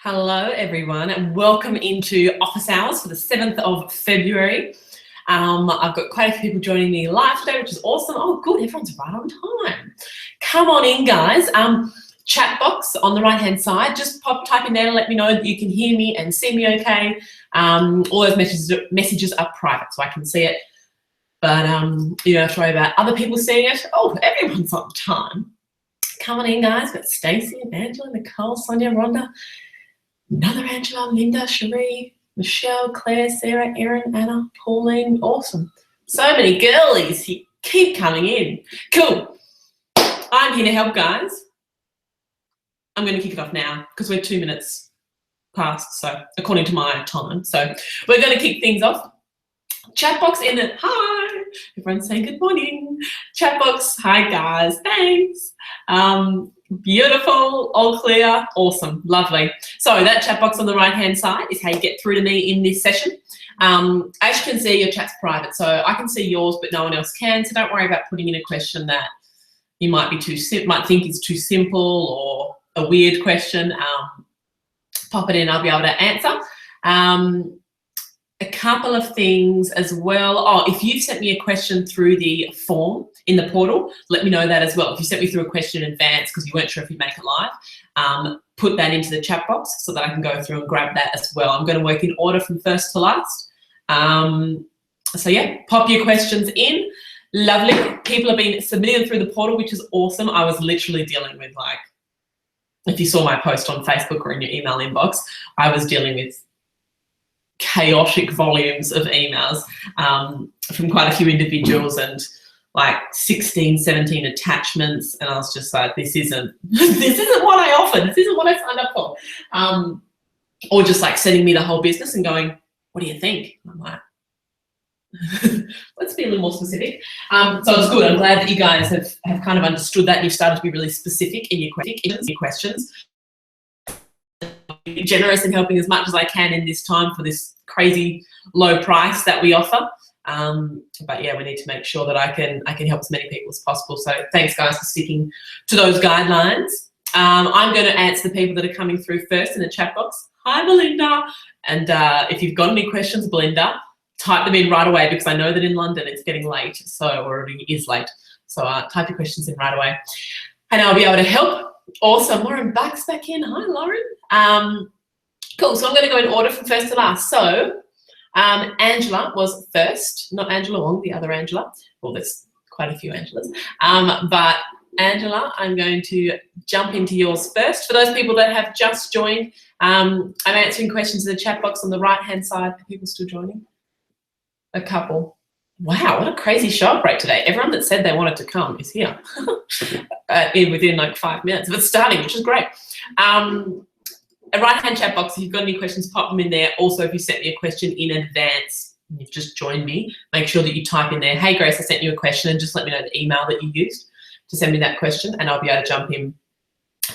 Hello, everyone, and welcome into office hours for the 7th of February. I've got quite a few people joining me live today, which is awesome. Oh, good, everyone's right on time. Come on in, guys. Chat box on the right-hand side. Just type in there and let me know that you can hear me and see me okay. All those messages are private, so I can see it. But you don't have to worry about other people seeing it. Oh, everyone's on time. Come on in, guys. Got Stacey and Angela, Nicole, Sonia, Rhonda. Another Angela, Linda, Cherie, Michelle, Claire, Sarah, Erin, Anna, Pauline. Awesome. So many girlies. You keep coming in. Cool. I'm here to help, guys. I'm going to kick it off now because we're 2 minutes past, so according to my time. So we're going to kick things off. Chat box in it. Hi. Everyone's saying good morning. Chat box. Hi, guys. Thanks. Beautiful, all clear, awesome, lovely. So that chat box on the right hand side is how you get through to me in this session. As you can see, your chat's private, so I can see yours but no one else can, so don't worry about putting in a question that you might think is too simple or a weird question. Pop it in, I'll be able to answer. A couple of things as well. Oh, if you've sent me a question through the form in the portal, let me know that as well. If you sent me through a question in advance because you weren't sure if you'd make it live, put that into the chat box so that I can go through and grab that as well. I'm going to work in order from first to last. So yeah, pop your questions in. Lovely. People have been submitting through the portal, which is awesome. I was literally dealing with, like, if you saw my post on Facebook or in your email inbox, I was dealing with chaotic volumes of emails from quite a few individuals and like 16, 17 attachments, and I was just like, this isn't what I offered, this isn't what I signed up for. Or just like sending me the whole business and going, what do you think? And I'm like, let's be a little more specific. So it's good. I'm glad that you guys have kind of understood that and you've started to be really specific in your questions. Generous in helping as much as I can in this time for this crazy low price that we offer. But yeah, we need to make sure that I can help as many people as possible. So thanks, guys, for sticking to those guidelines. I'm going to answer the people that are coming through first in the chat box. Hi, Belinda. And if you've got any questions, Belinda, type them in right away because I know that in London it's getting late, or it is late. So type your questions in right away and I'll be able to help. Awesome. Lauren Buck's back in. Hi, Lauren. Cool. So I'm going to go in order from first to last. So Angela was first, not Angela Wong, the other Angela. Well, there's quite a few Angelas. But Angela, I'm going to jump into yours first. For those people that have just joined, I'm answering questions in the chat box on the right-hand side. Are people still joining? A couple. Wow, what a crazy show rate today. Everyone that said they wanted to come is here within like 5 minutes of it starting, which is great. A right-hand chat box, if you've got any questions, pop them in there. Also, if you sent me a question in advance and you've just joined me, make sure that you type in there, hey, Grace, I sent you a question, and just let me know the email that you used to send me that question, and I'll be able to jump in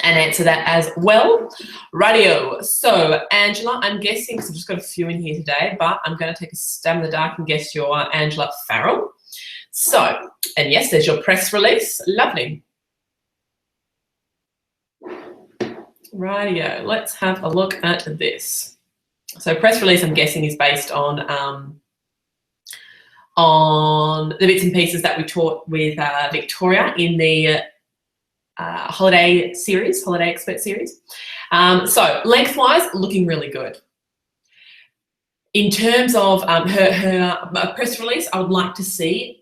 and answer that as well. Radio. So, Angela, I'm guessing, because I've just got a few in here today, but I'm going to take a stab in the dark and guess you're Angela Farrell. So, and yes, there's your press release. Lovely. Radio. Let's have a look at this. So, press release, I'm guessing, is based on the bits and pieces that we taught with Victoria in the holiday expert series. So lengthwise, looking really good. In terms of her press release, I would like to see,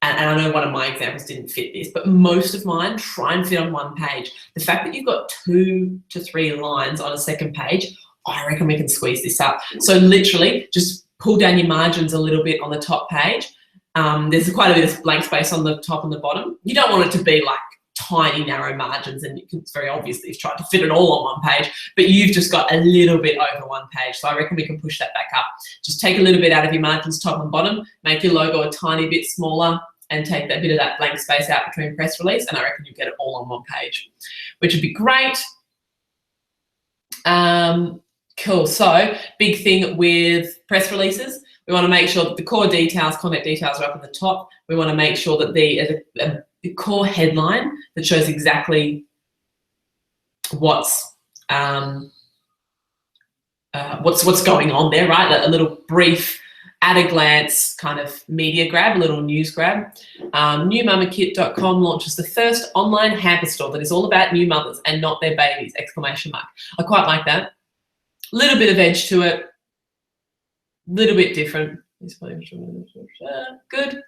and I know one of my examples didn't fit this, but most of mine try and fit on one page. The fact that you've got 2 to 3 lines on a second page, I reckon we can squeeze this up. So literally just pull down your margins a little bit on the top page. There's quite a bit of blank space on the top and the bottom. You don't want it to be like tiny narrow margins, and it's very obvious that you've tried to fit it all on one page, but you've just got a little bit over one page. So I reckon we can push that back up. Just take a little bit out of your margins, top and bottom, make your logo a tiny bit smaller, and take that bit of that blank space out between press release, and I reckon you get it all on one page, which would be great. Cool. So big thing with press releases, we want to make sure that the core details, contact details are up at the top. We want to make sure that the core headline that shows exactly what's what's going on there, right? A little brief, at a glance kind of media grab, a little news grab. NewMamaKit.com launches the first online hamper store that is all about new mothers and not their babies! ! I quite like that. Little bit of edge to it, little bit different. Good.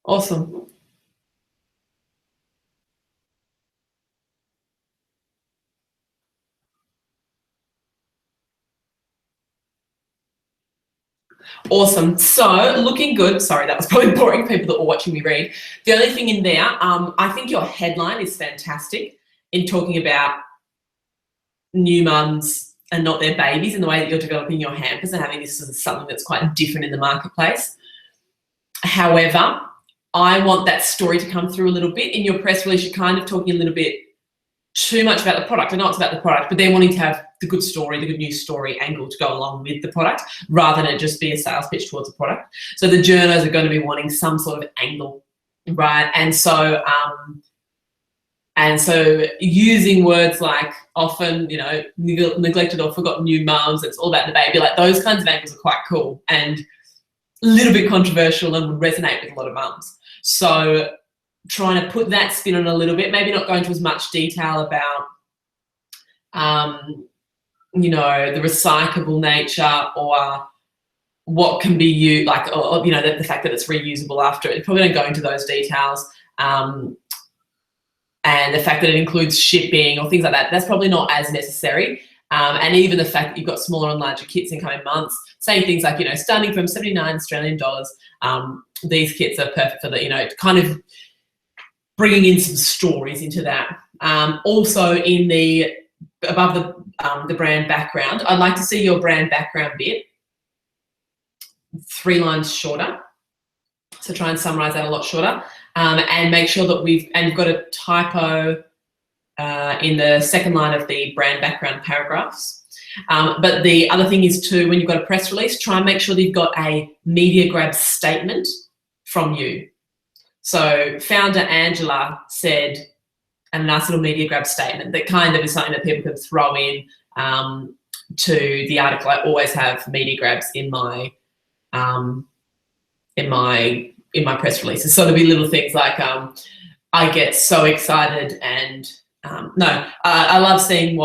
Awesome. Awesome. So looking good. Sorry, that was probably boring people that were watching me read. The only thing in there, I think your headline is fantastic in talking about new mums and not their babies, in the way that you're developing your hampers and having this as something that's quite different in the marketplace. However, I want that story to come through a little bit. In your press release, you're kind of talking a little bit too much about the product. I know it's about the product, but they're wanting to have the good story, the good news story angle to go along with the product, rather than it just be a sales pitch towards a product. So the journos are going to be wanting some sort of angle, right? And so using words like often, you know, neglected or forgotten new mums, it's all about the baby, like those kinds of angles are quite cool and a little bit controversial and would resonate with a lot of mums. So trying to put that spin on a little bit, maybe not going into as much detail about, you know, the recyclable nature or what can be used, like, or you know, the fact that it's reusable after it. Probably don't go into those details. And the fact that it includes shipping or things like that, that's probably not as necessary. And even the fact that you've got smaller and larger kits in coming months, saying things like, you know, starting from 79 Australian dollars, these kits are perfect for the, you know, kind of bringing in some stories into that. Also in the, above the brand background, I'd like to see your brand background bit 3 lines shorter. So try and summarize that a lot shorter, and make sure that you've got a typo in the second line of the brand background paragraphs. But the other thing is too, when you've got a press release, try and make sure that you've got a media grab statement from you. So founder Angela said, and a nice little media grab statement that kind of is something that people can throw in to the article. I always have media grabs in my press releases. So there'll be little things like, I get so excited, and I love seeing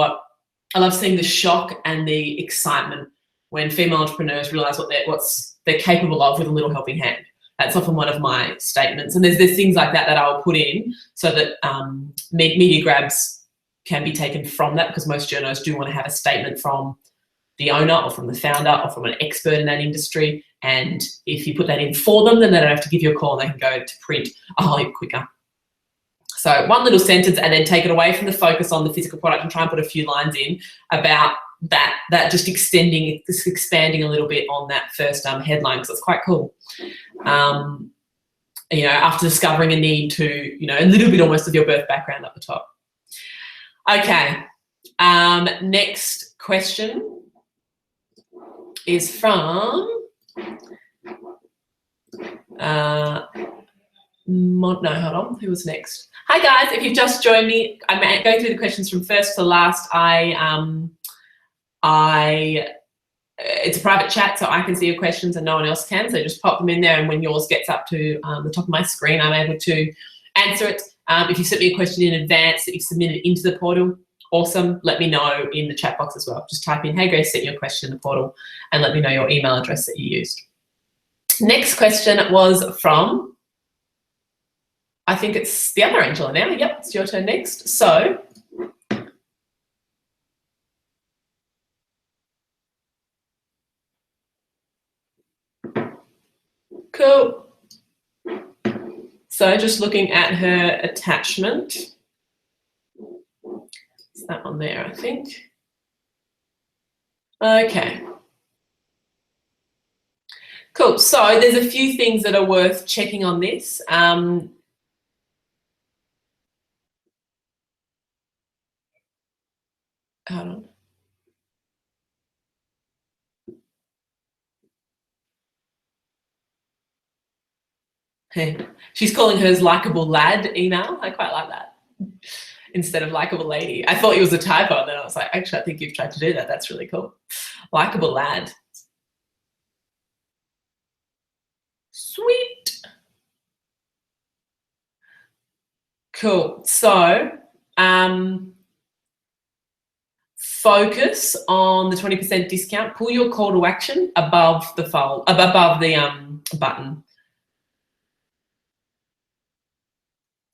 the shock and the excitement when female entrepreneurs realize what they're capable of with a little helping hand. That's often one of my statements. And there's things like that I'll put in so that media grabs can be taken from that, because most journos do want to have a statement from the owner or from the founder or from an expert in that industry. And if you put that in for them, then they don't have to give you a call and they can go to print a whole heap quicker. So one little sentence, and then take it away from the focus on the physical product and try and put a few lines in about that just expanding a little bit on that first headline, because it's quite cool. You know, after discovering a need to, you know, a little bit almost of your birth background at the top. Okay, next question is from no, hold on, who was next? Hi guys, if you've just joined me, I'm going through the questions from first to last. It's a private chat, so I can see your questions and no one else can, so just pop them in there, and when yours gets up to the top of my screen, I'm able to answer it. If you sent me a question in advance that you've submitted into the portal, awesome, let me know in the chat box as well. Just type in, hey Grace, sent your question in the portal, and let me know your email address that you used. Next question was from, I think it's the other Angela now. Yep, it's your turn next. So, cool. So just looking at her attachment. It's that one there, I think. Okay. Cool. So there's a few things that are worth checking on this. Hold on. She's calling hers likable lad email. I quite like that instead of likable lady. I thought it was a typo, and then I was like, actually, I think you've tried to do that. That's really cool. Likable lad. Sweet. Cool. So focus on the 20% discount. Pull your call to action above the fold, above the button.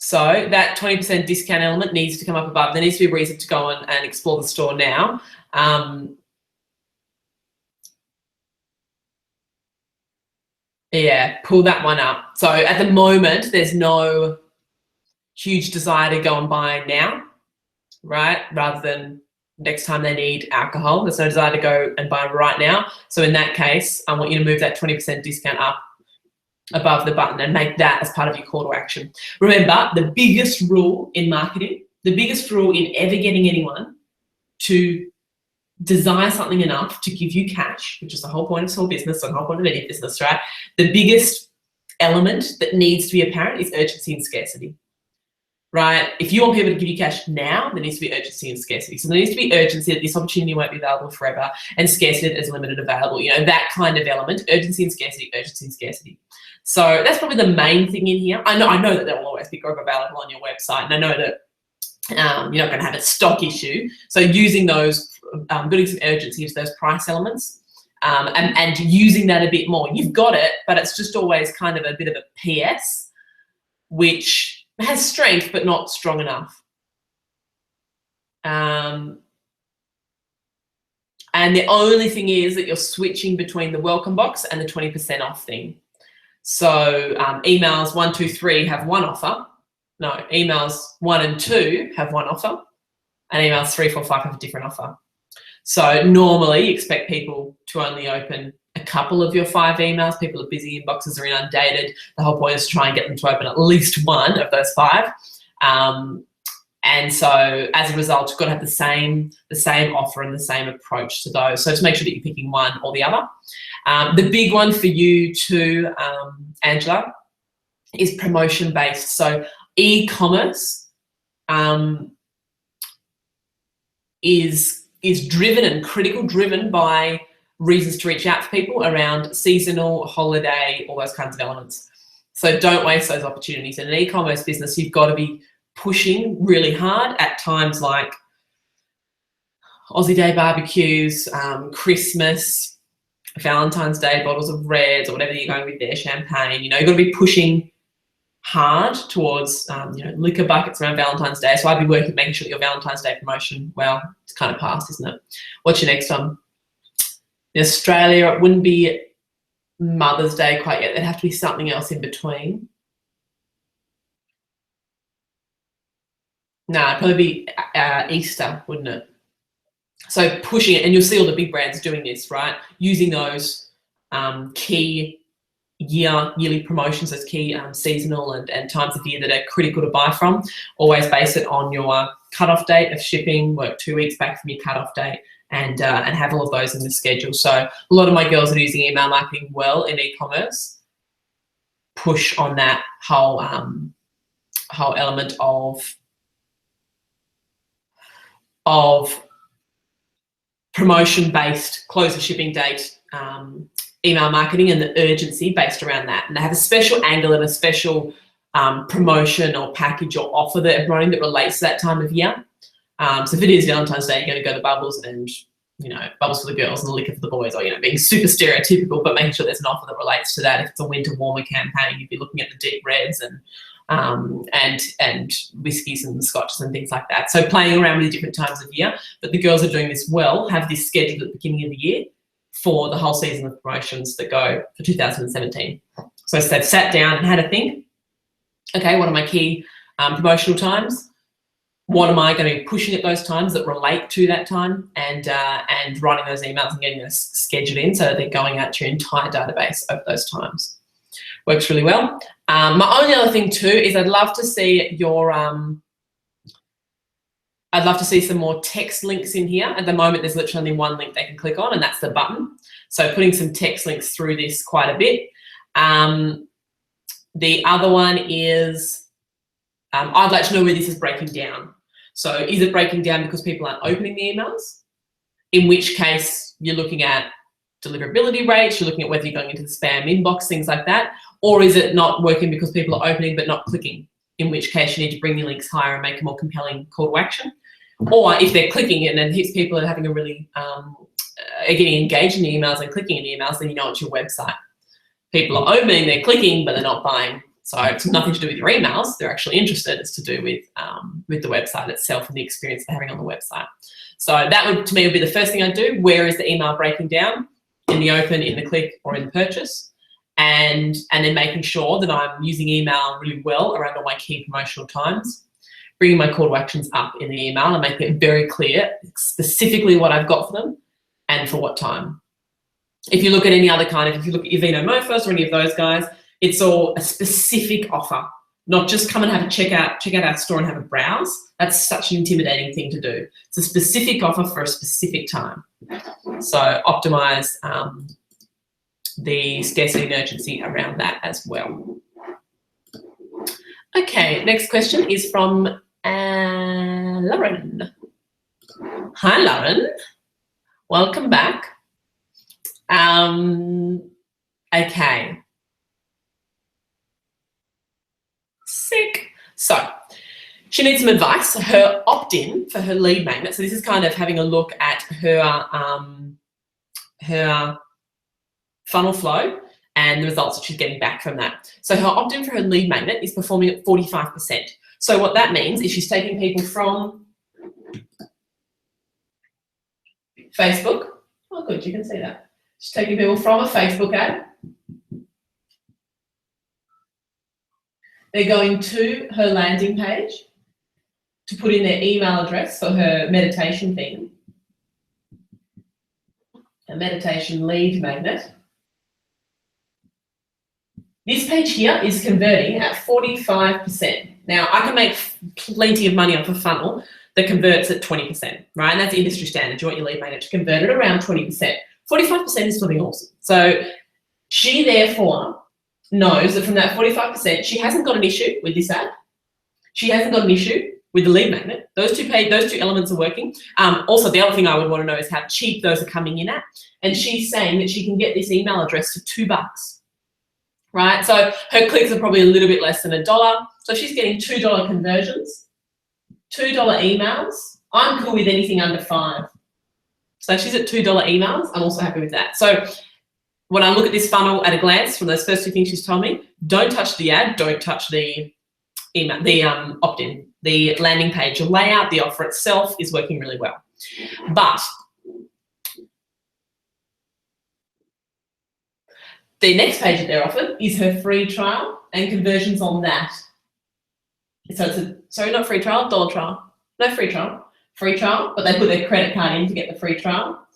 So that 20% discount element needs to come up above. There needs to be a reason to go on and explore the store now. Yeah, pull that one up. So at the moment, there's no huge desire to go and buy now, right? Rather than next time they need alcohol. There's no desire to go and buy right now. So in that case, I want you to move that 20% discount up above the button and make that as part of your call to action. Remember, the biggest rule in marketing, the biggest rule in ever getting anyone to desire something enough to give you cash, which is the whole point of small business and the whole point of any business, right? The biggest element that needs to be apparent is urgency and scarcity, right? If you want people to give you cash now, there needs to be urgency and scarcity. So there needs to be urgency that this opportunity won't be available forever, and scarcity that is limited available. You know, that kind of element, urgency and scarcity, urgency and scarcity. So that's probably the main thing in here. I know that there will always be growth available on your website, and I know that you're not going to have a stock issue. So using those, building some urgency into those price elements, and using that a bit more. You've got it, but it's just always kind of a bit of a PS, which has strength but not strong enough. And the only thing is that you're switching between the welcome box and the 20% off thing. So emails 1, 2, 3 have one offer. No, emails 1 and 2 have one offer, and emails 3, 4, 5 have a different offer. So normally you expect people to only open a couple of your 5 emails. People are busy, inboxes are inundated. The whole point is to try and get them to open at least one of those 5. And so as a result, you've got to have the same offer and the same approach to those. So to make sure that you're picking one or the other. The big one for you too, Angela, is promotion based. So e-commerce is driven and critical, driven by reasons to reach out to people around seasonal, holiday, all those kinds of elements. So don't waste those opportunities. In an e-commerce business, you've got to be pushing really hard at times like Aussie Day barbecues, Christmas, Valentine's Day, bottles of reds or whatever you're going with there, champagne. You know, you've got to be pushing hard towards liquor buckets around Valentine's Day. So I'd be making sure that your Valentine's Day promotion, well, it's kind of past, isn't it? What's your next one? In Australia, it wouldn't be Mother's Day quite yet. There'd have to be something else in between. No, it'd probably be Easter, wouldn't it? So pushing it, and you'll see all the big brands doing this, right? Using those key yearly promotions, those key seasonal and times of year that are critical to buy from. Always base it on your cutoff date of shipping, work 2 weeks back from your cutoff date, and have all of those in the schedule. So a lot of my girls that are using email marketing well in e-commerce push on that whole element of promotion-based, close the shipping date, email marketing, and the urgency based around that. And they have a special angle and a special promotion or package or offer that they're promoting that relates to that time of year. So if it is Valentine's Day, you're going to go to Bubbles and, Bubbles for the girls and Liquor for the boys, or, being super stereotypical, but making sure there's an offer that relates to that. If it's a winter warmer campaign, you'd be looking at the deep reds and whiskies and scotches and things like that. So playing around with the different times of year, but the girls are doing this well, have this scheduled at the beginning of the year for the whole season of promotions that go for 2017. So they've sat down and had a think, okay, what are my key promotional times? What am I going to be pushing at those times that relate to that time, and writing those emails and getting those scheduled in so that they're going out to your entire database of those times. Works really well. My only other thing too is I'd love to see some more text links in here. At the moment, there's literally only one link they can click on, and that's the button. So putting some text links through this quite a bit. The other one is, I'd like to know where this is breaking down. So is it breaking down because people aren't opening the emails? In which case you're looking at deliverability rates, you're looking at whether you're going into the spam inbox, things like that. Or is it not working because people are opening but not clicking? In which case you need to bring your links higher and make a more compelling call to action. Or if they're clicking it and if people are having a really, are getting engaged in the emails and clicking in the emails, then you know it's your website. People are opening, they're clicking, but they're not buying. So it's nothing to do with your emails. They're actually interested. It's to do with the website itself and the experience they're having on the website. So that would, to me, would be the first thing I'd do. Where is the email breaking down? In the open, in the click, or in the purchase? And then making sure that I'm using email really well around all my key promotional times, bringing my call to actions up in the email and making it very clear specifically what I've got for them and for what time. If you look at any other kind of, if you look at Evino Mofos or any of those guys, it's all a specific offer, not just come and have a check out our store and have a browse. That's such an intimidating thing to do. It's a specific offer for a specific time. So optimize the scarcity and urgency around that as well. Okay, next question is from Lauren. Hi, Lauren. Welcome back. Okay. Sick. So she needs some advice. Her opt-in for her lead magnet. So this is kind of having a look at her her funnel flow and the results that she's getting back from that. So her opt-in for her lead magnet is performing at 45%. So what that means is she's taking people from Facebook. Oh, good, you can see that. She's taking people from a Facebook ad. They're going to her landing page to put in their email address for her meditation thing. A meditation lead magnet. This page here is converting at 45%. Now, I can make plenty of money off a funnel that converts at 20%, right? And that's industry standard. You want your lead magnet to convert at around 20%. 45% is something awesome. So she therefore knows that from that 45%, she hasn't got an issue with this ad. She hasn't got an issue with the lead magnet. Those two elements are working. Also, the other thing I would want to know is how cheap those are coming in at. And she's saying that she can get this email address for $2, right? So her clicks are probably a little bit less than $1. So she's getting $2 conversions, $2 emails. I'm cool with anything under $5. So she's at $2 emails. I'm also happy with that. So when I look at this funnel at a glance from those first two things she's told me, don't touch the ad, don't touch the email, the opt-in, the landing page, the layout, the offer itself is working really well. But the next page that they're offered is her free trial and conversions on that. So it's sorry, not free trial, dollar trial. No free trial, but they put their credit card in to get the free trial.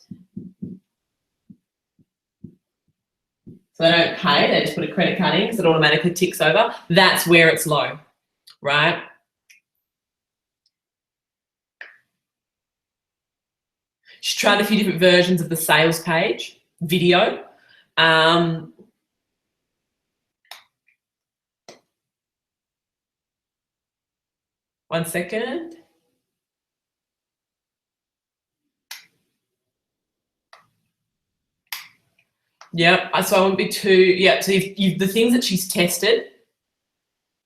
So they don't pay, they just put a credit card in because it automatically ticks over. That's where it's low, right? She's tried a few different versions of the sales page, video. One second. Yeah, so I won't be too, yeah, so the things that she's tested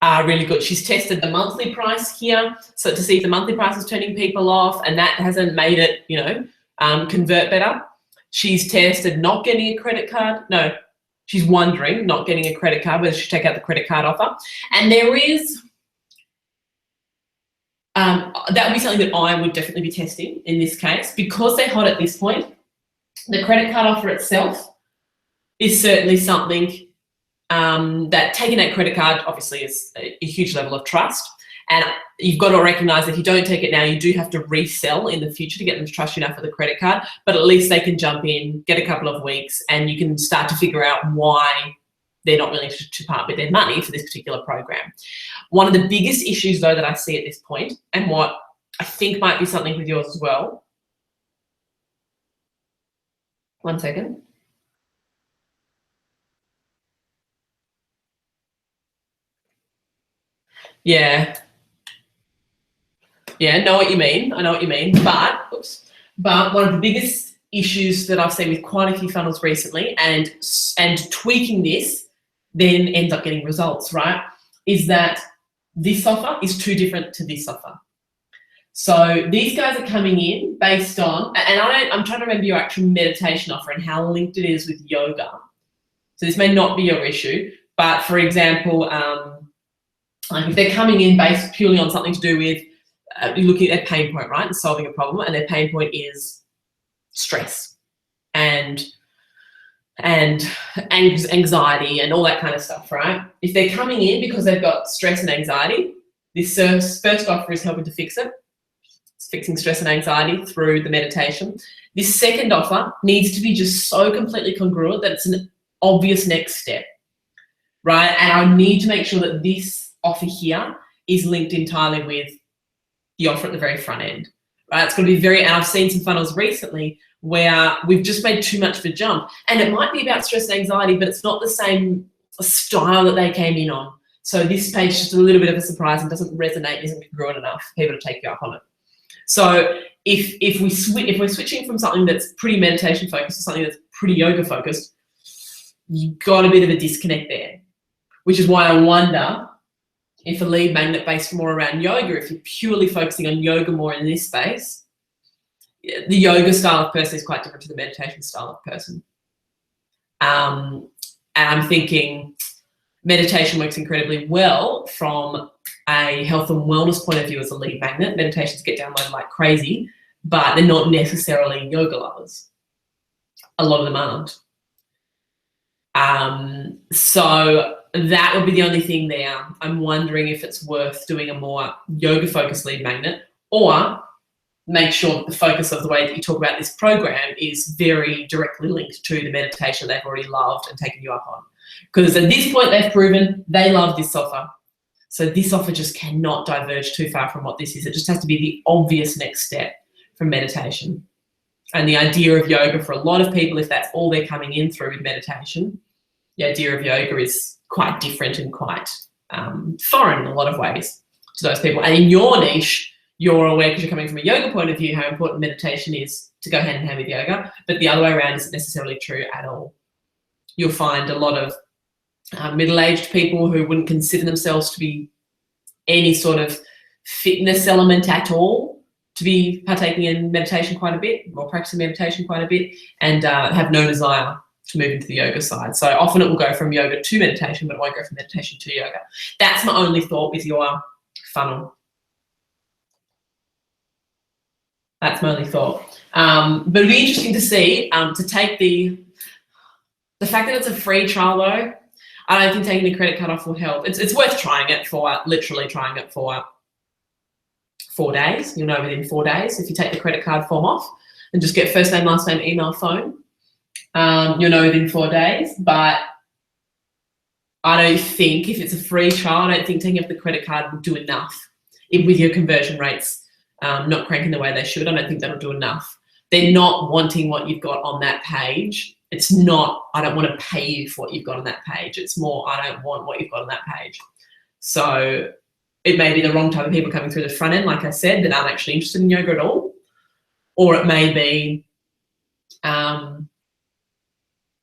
are really good. She's tested the monthly price here, so to see if the monthly price is turning people off, and that hasn't made it, you know, convert better. She's tested not getting a credit card. No, she's wondering, not getting a credit card, whether she take out the credit card offer. And there is, that would be something that I would definitely be testing in this case, because they're hot at this point. The credit card offer itself is certainly something that taking that credit card obviously is a huge level of trust. And you've got to recognize that if you don't take it now, you do have to resell in the future to get them to trust you enough for the credit card. But at least they can jump in, get a couple of weeks, and you can start to figure out why they're not willing to part with their money for this particular program. One of the biggest issues, though, that I see at this point, and what I think might be something with yours as well. One second. Yeah. Yeah, I know what you mean. I know what you mean. But one of the biggest issues that I've seen with quite a few funnels recently, and tweaking this then ends up getting results, right? Is that this offer is too different to this offer. So these guys are coming in based on, and I'm trying to remember your actual meditation offer and how linked it is with yoga. So this may not be your issue, but for example, like if they're coming in based purely on something to do with looking at their pain point, right, and solving a problem, and their pain point is stress and anxiety and all that kind of stuff, right? If they're coming in because they've got stress and anxiety, this first offer is helping to fix it. It's fixing stress and anxiety through the meditation. This second offer needs to be just so completely congruent that it's an obvious next step, right? And I need to make sure that this offer here is linked entirely with the offer at the very front end, right? It's going to be and I've seen some funnels recently where we've just made too much of a jump, and it might be about stress and anxiety, but it's not the same style that they came in on. So this page is just a little bit of a surprise and doesn't resonate, isn't congruent enough for people to take you up on it. So if we're switching from something that's pretty meditation focused to something that's pretty yoga focused, you've got a bit of a disconnect there, which is why I wonder if a lead magnet based more around yoga, if you're purely focusing on yoga more in this space, the yoga style of person is quite different to the meditation style of person. And I'm thinking meditation works incredibly well from a health and wellness point of view as a lead magnet. Meditations get downloaded like crazy, but they're not necessarily yoga lovers. A lot of them aren't. So that would be the only thing there. I'm wondering if it's worth doing a more yoga-focused lead magnet, or make sure that the focus of the way that you talk about this program is very directly linked to the meditation they've already loved and taken you up on. Because at this point, they've proven they love this offer. So this offer just cannot diverge too far from what this is. It just has to be the obvious next step from meditation. And the idea of yoga for a lot of people, if that's all they're coming in through with meditation, the idea of yoga is quite different and quite foreign in a lot of ways to those people. And in your niche, you're aware, because you're coming from a yoga point of view, how important meditation is to go hand in hand with yoga, but the other way around isn't necessarily true at all. You'll find a lot of middle-aged people who wouldn't consider themselves to be any sort of fitness element at all to be partaking in meditation quite a bit, or practicing meditation quite a bit, and have no desire to move into the yoga side. So often it will go from yoga to meditation, but it won't go from meditation to yoga. That's my only thought with your funnel. That's my only thought. But it'd be interesting to see, to take the fact that it's a free trial though. I don't think taking the credit card off will help. It's worth trying it for, literally trying it for 4 days. You'll know within 4 days if you take the credit card form off and just get first name, last name, email, phone. You'll know within 4 days, but I don't think if it's a free trial, I don't think taking off the credit card will do enough. With your conversion rates not cranking the way they should, I don't think that'll do enough. They're not wanting what you've got on that page. It's not, I don't want to pay you for what you've got on that page. It's more, I don't want what you've got on that page. So it may be the wrong type of people coming through the front end, like I said, that aren't actually interested in yoga at all. Or it may be, yeah,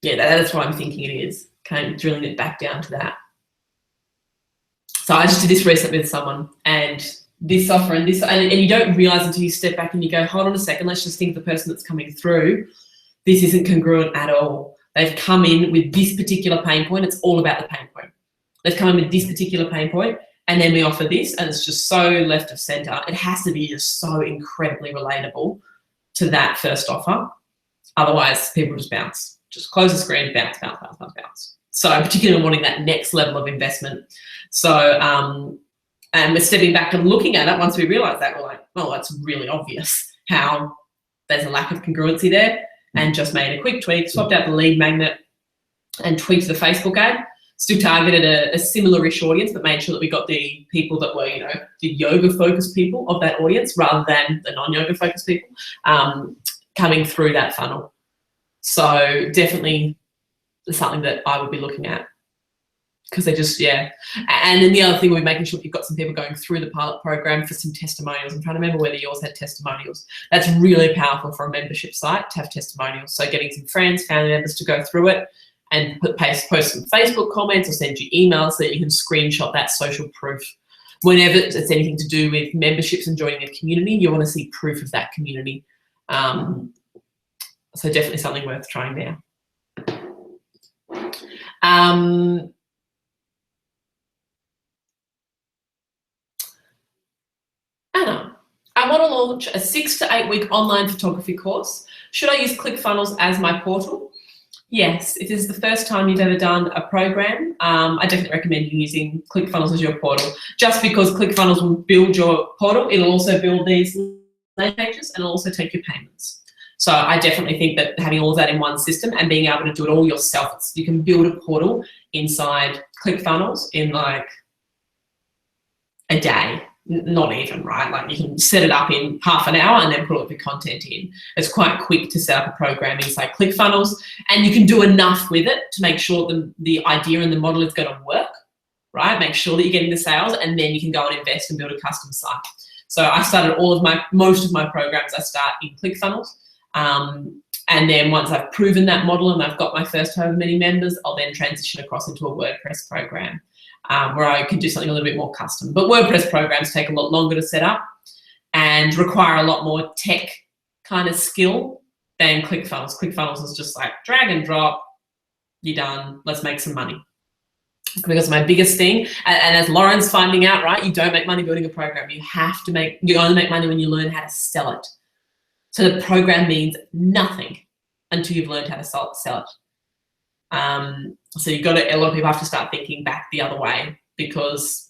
that's what I'm thinking it is, kind of drilling it back down to that. So I just did this recently with someone, and this offer and this, and you don't realize until you step back and you go, hold on a second, let's just think of the person that's coming through. This isn't congruent at all. They've come in with this particular pain point. It's all about the pain point. They've come in with this particular pain point, and then we offer this, and it's just so left of center. It has to be just so incredibly relatable to that first offer. Otherwise, people just bounce. Just close the screen, bounce, bounce, bounce, bounce, bounce. So particularly wanting that next level of investment. So, and we're stepping back and looking at it. Once we realize that, we're like, well, that's really obvious how there's a lack of congruency there, and just made a quick tweak, swapped out the lead magnet and tweaked the Facebook ad. Still targeted a similar-ish audience, but made sure that we got the people that were, the yoga-focused people of that audience rather than the non-yoga-focused people coming through that funnel. So definitely something that I would be looking at, because they just, yeah. And then the other thing, we're making sure you've got some people going through the pilot program for some testimonials. I'm trying to remember whether yours had testimonials. That's really powerful for a membership site to have testimonials. So getting some friends, family members to go through it and post some Facebook comments or send you emails so that you can screenshot that social proof. Whenever it's anything to do with memberships and joining a community, you want to see proof of that community. So definitely something worth trying there. Anna, I want to launch a 6 to 8 week online photography course. Should I use ClickFunnels as my portal? Yes, if this is the first time you've ever done a program, I definitely recommend you using ClickFunnels as your portal. Just because ClickFunnels will build your portal, it'll also build these landing pages and it'll also take your payments. So I definitely think that having all of that in one system and being able to do it all yourself, you can build a portal inside ClickFunnels in like a day. Not even, right? Like you can set it up in half an hour and then put all the content in. It's quite quick to set up a program inside ClickFunnels, and you can do enough with it to make sure the idea and the model is going to work, right? Make sure that you're getting the sales, and then you can go and invest and build a custom site. So I started most of my programs, I start in ClickFunnels. And then once I've proven that model and I've got my first however many members, I'll then transition across into a WordPress program. Where I can do something a little bit more custom. But WordPress programs take a lot longer to set up and require a lot more tech kind of skill than ClickFunnels. ClickFunnels is just like drag and drop, you're done, let's make some money. Because my biggest thing, and as Lauren's finding out, right, you don't make money building a program. You only make money when you learn how to sell it. So the program means nothing until you've learned how to sell it. So a lot of people have to start thinking back the other way, because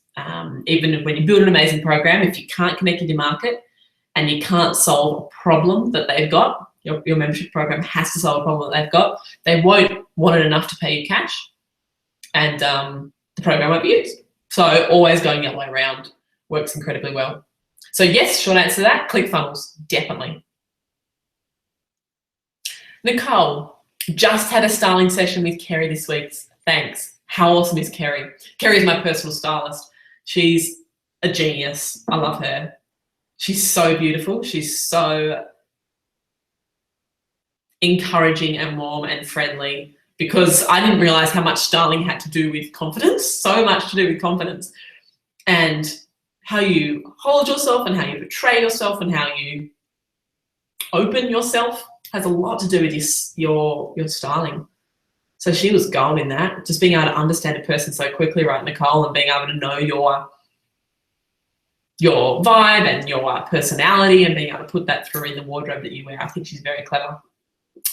even when you build an amazing program, if you can't connect with your market and you can't solve a problem that they've got, your membership program has to solve a problem that they've got, they won't want it enough to pay you cash, and the program won't be used. So always going the other way around works incredibly well. So yes, short answer to that, ClickFunnels, definitely. Nicole, just had a styling session with Kerry this week. Thanks. How awesome is Kerry? Kerry is my personal stylist. She's a genius. I love her. She's so beautiful. She's so encouraging and warm and friendly, because I didn't realize how much styling had to do with confidence. So much to do with confidence and how you hold yourself and how you portray yourself and how you open yourself has a lot to do with your styling. So she was gold in that, just being able to understand a person so quickly, right, Nicole, and being able to know your vibe and your personality and being able to put that through in the wardrobe that you wear. I think she's very clever.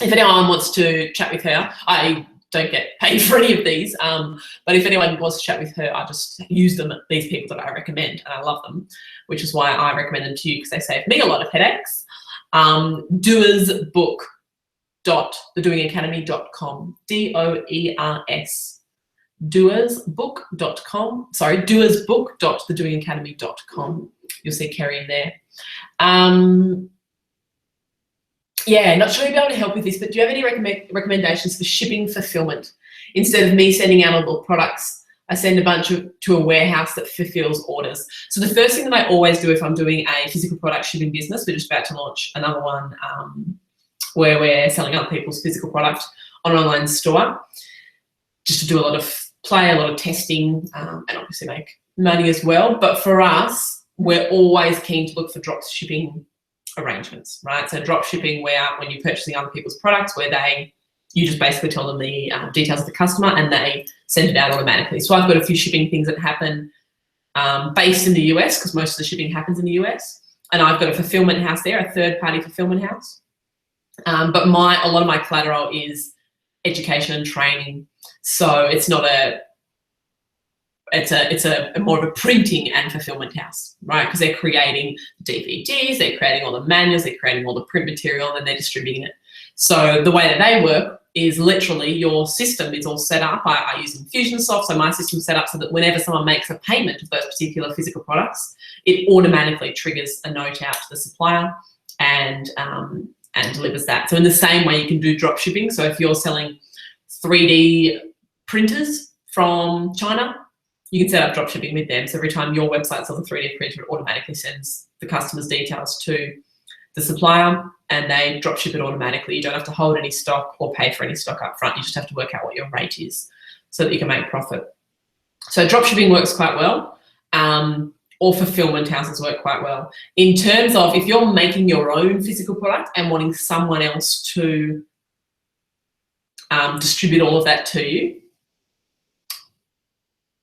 If anyone wants to chat with her, I don't get paid for any of these, but if anyone wants to chat with her, I just use them, these people that I recommend, and I love them, which is why I recommend them to you, because they save me a lot of headaches. Doersbook.thedoingacademy.com, DOERS, doersbook.com, doersbook.thedoingacademy.com. You'll see Kerry in there. Yeah, not sure you'll be able to help with this, but do you have any recommendations for shipping fulfillment? Instead of me sending out all the products, I send a bunch to a warehouse that fulfills orders. So the first thing that I always do if I'm doing a physical product shipping business, we're just about to launch another one where we're selling other people's physical product on an online store, just to do a lot of play, a lot of testing, and obviously make money as well. But for us, we're always keen to look for drop shipping arrangements, right? So drop shipping, where when you're purchasing other people's products, where you just basically tell them the details of the customer and they send it out automatically. So I've got a few shipping things that happen based in the US, because most of the shipping happens in the US. And I've got a fulfillment house there, a third-party fulfillment house. But a lot of my collateral is education and training. So it's not it's a more of a printing and fulfillment house, right? Because they're creating DVDs, they're creating all the manuals, they're creating all the print material, and then they're distributing it. So the way that they work is literally your system is all set up. I use Infusionsoft, so my system's set up so that whenever someone makes a payment of those particular physical products, it automatically triggers a note out to the supplier and delivers that. So in the same way, you can do drop shipping. So if you're selling 3D printers from China, you can set up drop shipping with them. So every time your website sells a 3D printer, it automatically sends the customer's details to the supplier and they drop ship it automatically. You don't have to hold any stock or pay for any stock up front. You just have to work out what your rate is so that you can make profit. So drop shipping works quite well. Or fulfillment houses work quite well. In terms of if you're making your own physical product and wanting someone else to distribute all of that to you,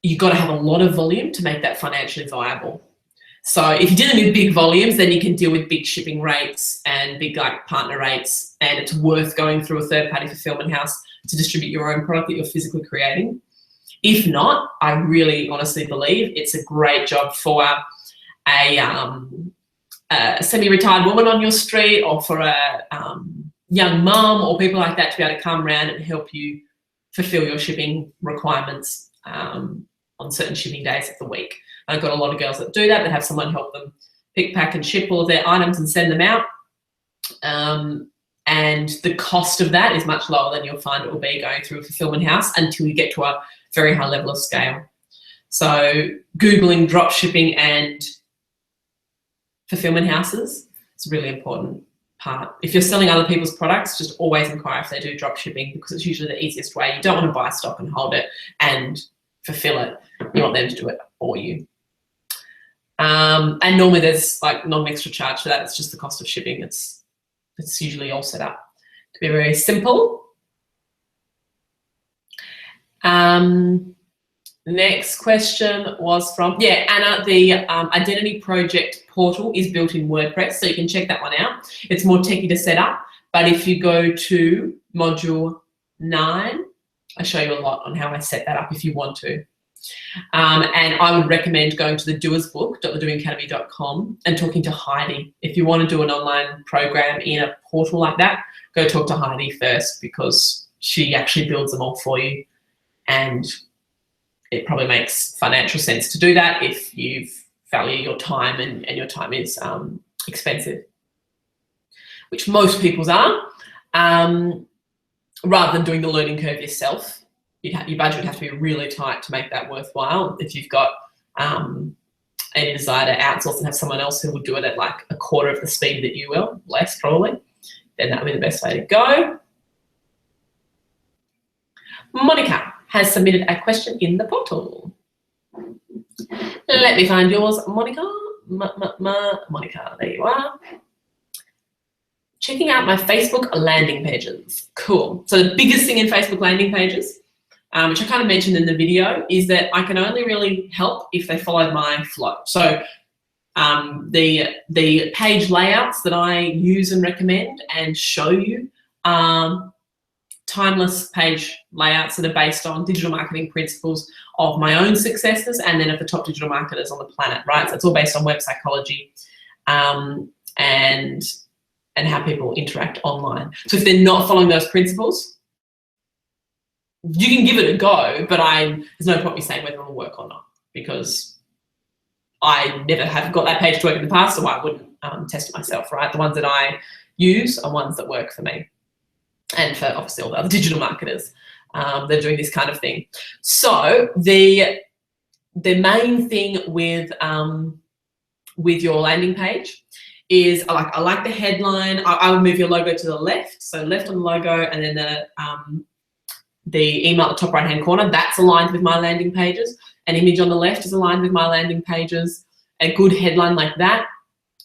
you've got to have a lot of volume to make that financially viable. So if you're dealing with big volumes, then you can deal with big shipping rates and big like partner rates, and it's worth going through a third-party fulfillment house to distribute your own product that you're physically creating. If not, I really honestly believe it's a great job for a semi-retired woman on your street, or for a young mum or people like that, to be able to come around and help you fulfill your shipping requirements on certain shipping days of the week. I've got a lot of girls that do that, that have someone help them pick, pack and ship all of their items and send them out. And the cost of that is much lower than you'll find it will be going through a fulfillment house until you get to a very high level of scale. So Googling drop shipping and fulfillment houses is a really important part. If you're selling other people's products, just always inquire if they do drop shipping, because it's usually the easiest way. You don't want to buy stock and hold it and fulfill it. You want them to do it for you. And normally there's like not an extra charge for that. It's just the cost of shipping. It's usually all set up to be very simple. Next question was from, Anna. The Identity Project portal is built in WordPress, so you can check that one out. It's more techy to set up, but if you go to module 9, I show you a lot on how I set that up if you want to. And I would recommend going to the doersbook.thedoingacademy.com and talking to Heidi. If you want to do an online program in a portal like that, go talk to Heidi first, because she actually builds them all for you. And it probably makes financial sense to do that if you value your time and your time is expensive, which most people's are, rather than doing the learning curve yourself. Your budget would have to be really tight to make that worthwhile. If you've got any desire to outsource and have someone else who will do it at like a quarter of the speed that you will, less probably, then that would be the best way to go. Monica has submitted a question in the portal. Let me find yours, Monica. Monica, there you are. Checking out my Facebook landing pages. Cool. So the biggest thing in Facebook landing pages, which I kind of mentioned in the video, is that I can only really help if they follow my flow. So the page layouts that I use and recommend and show you are timeless page layouts that are based on digital marketing principles of my own successes and then of the top digital marketers on the planet, right? So it's all based on web psychology and how people interact online. So if they're not following those principles, you can give it a go, but there's no point me saying whether it will work or not, because I never have got that page to work in the past, so I wouldn't test it myself, right? The ones that I use are ones that work for me, and for obviously all the other digital marketers that are doing this kind of thing. So the main thing with your landing page is I like the headline. I would move your logo to the left, so left on the logo, and then the email at the top right hand corner, that's aligned with my landing pages. An image on the left is aligned with my landing pages. A good headline like that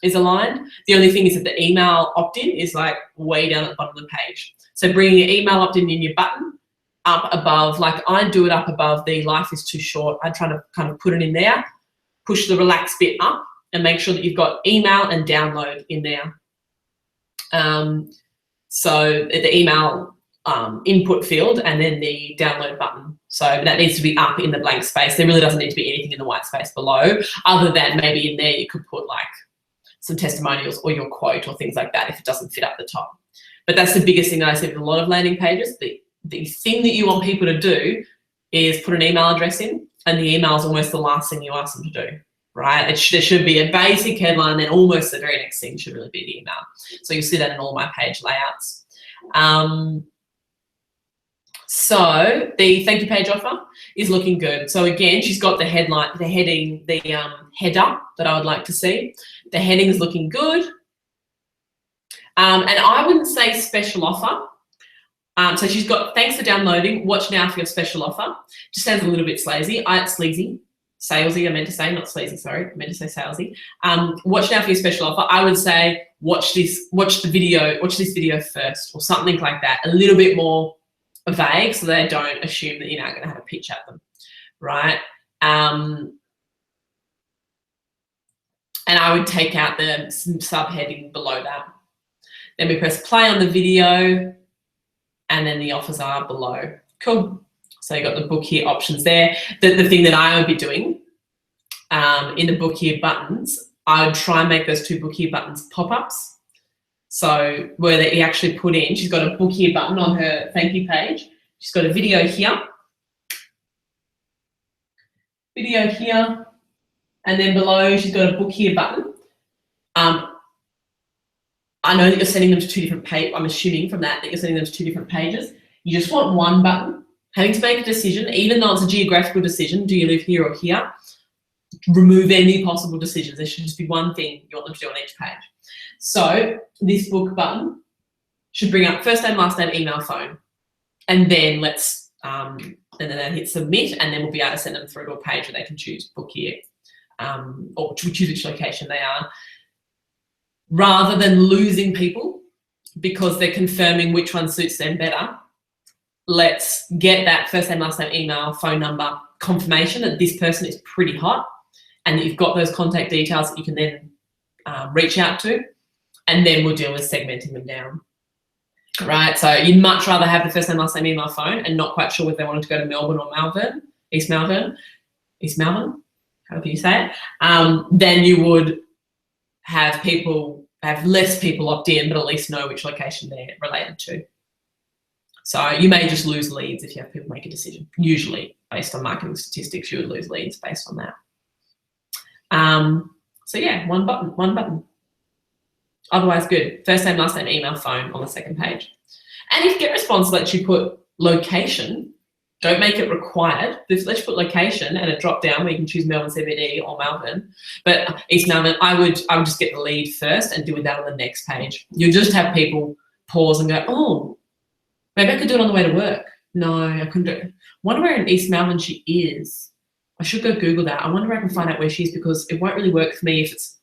is aligned. The only thing is that the email opt-in is like way down at the bottom of the page. So bringing your email opt-in in your button up above, like I do it up above the life is too short. I try to kind of put it in there, push the relax bit up, and make sure that you've got email and download in there. So the email input field and then the download button. So that needs to be up in the blank space. There really doesn't need to be anything in the white space below, other than maybe in there you could put like some testimonials or your quote or things like that if it doesn't fit up the top. But that's the biggest thing that I see with a lot of landing pages. The thing that you want people to do is put an email address in, and the email is almost the last thing you ask them to do, right? There should be a basic headline, then almost the very next thing should really be the email. So you'll see that in all my page layouts. So the thank you page offer is looking good. So again, she's got the headline, the heading, the header that I would like to see. The heading is looking good. And I wouldn't say special offer. So she's got, thanks for downloading, watch now for your special offer. Just sounds a little bit sleazy. Sleazy, salesy, I meant to say, not sleazy, sorry. I meant to say salesy. Watch now for your special offer. I would say watch this video first, or something like that. A little bit more vague, so they don't assume that you're now going to have a pitch at them, right? And I would take out the subheading below that. Then we press play on the video, and then the offers are below. Cool. So you got the book here options there. The thing that I would be doing in the book here buttons, I would try and make those two book here buttons pop-ups. So where they actually put in, she's got a book here button on her thank you page. She's got a video here, and then below she's got a book here button. I know that you're sending them to two different pages. I'm assuming from that you're sending them to two different pages. You just want one button. Having to make a decision, even though it's a geographical decision, do you live here or here? Remove any possible decisions. There should just be one thing you want them to do on each page. So this book button should bring up first name, last name, email, phone, and then and then hit submit, and then we'll be able to send them through to a page where they can choose book here, or choose which location they are, rather than losing people because they're confirming which one suits them better. Let's get that first name, last name, email, phone number confirmation that this person is pretty hot, and that you've got those contact details that you can then reach out to, and then we'll deal with segmenting them down. Right, so you'd much rather have the first name, last name, email, phone, and not quite sure whether they wanted to go to Melbourne or Malvern, East Melbourne, however you say it, then you would have less people opt in, but at least know which location they're related to. So you may just lose leads if you have people make a decision. Usually, based on marketing statistics, you would lose leads based on that. So yeah, one button. Otherwise good. First name, last name, email, phone on the second page. And if GetResponse lets you put location, don't make it required. Let's put location and a drop down where you can choose Melbourne CBD or Malvern. But East Melbourne, I would just get the lead first and deal with that on the next page. You'll just have people pause and go, oh, maybe I could do it on the way to work. No, I couldn't do it. Wonder where in East Melbourne she is. I should go Google that. I wonder if I can find out where she is, because it won't really work for me if it's,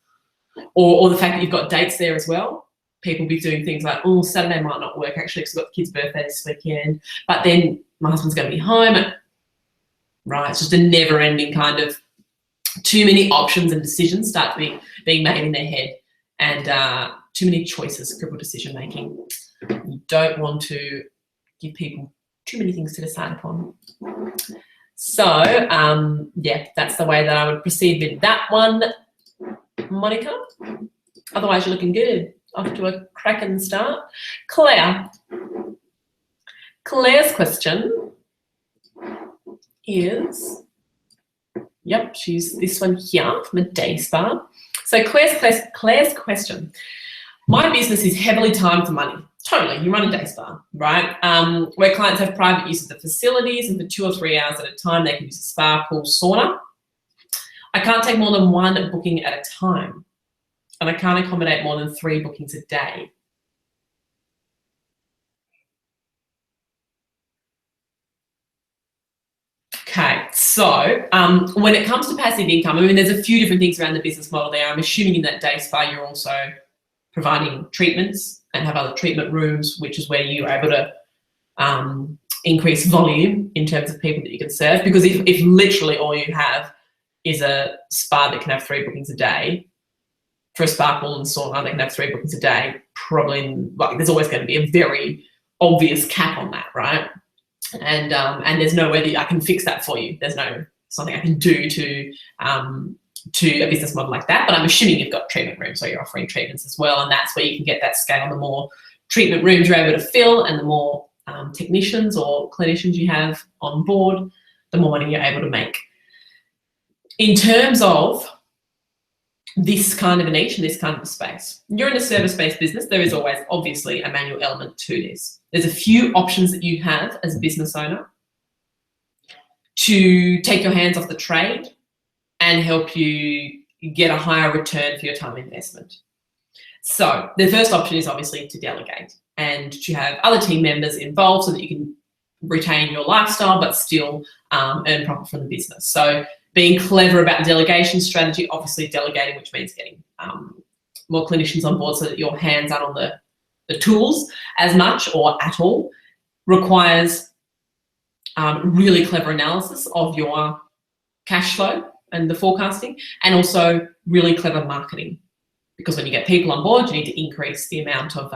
or the fact that you've got dates there as well. People be doing things like, oh, Saturday might not work actually because I've got the kid's birthday this weekend, but then my husband's going to be home. Right, it's just a never-ending kind of too many options and decisions start to be being made in their head, and too many choices, cripple decision making. You don't want to give people too many things to decide upon. So yeah, that's the way that I would proceed with that one, Monica. Otherwise, you're looking good. Off to a cracking start. Claire's question is, yep, she's this one here from a day spa. So Claire's question, my business is heavily timed for money. Totally, you run a day spa, right? Where clients have private use of the facilities, and for 2 or 3 hours at a time, they can use a spa, pool, sauna. I can't take more than one booking at a time, and I can't accommodate more than 3 bookings a day. Okay, so when it comes to passive income, I mean, there's a few different things around the business model there. I'm assuming in that day spa, you're also providing treatments and have other treatment rooms, which is where you're able to increase volume in terms of people that you can serve. Because if literally all you have is a spa that can have 3 bookings a day, for a spa, pool and sauna that can have 3 bookings a day, probably like there's always going to be a very obvious cap on that, right? And there's no way that I can fix that for you. There's something I can do to a business model like that. But I'm assuming you've got treatment rooms, so you're offering treatments as well, and that's where you can get that scale. The more treatment rooms you're able to fill, and the more technicians or clinicians you have on board, the more money you're able to make. In terms of this kind of a niche and this kind of a space. You're in a service-based business, there is always obviously a manual element to this. There's a few options that you have as a business owner to take your hands off the trade and help you get a higher return for your time investment. So the first option is obviously to delegate and to have other team members involved so that you can retain your lifestyle but still earn profit from the business. So being clever about the delegation strategy, obviously delegating, which means getting more clinicians on board so that your hands aren't on the tools as much or at all, requires really clever analysis of your cash flow and the forecasting, and also really clever marketing. Because when you get people on board, you need to increase the amount of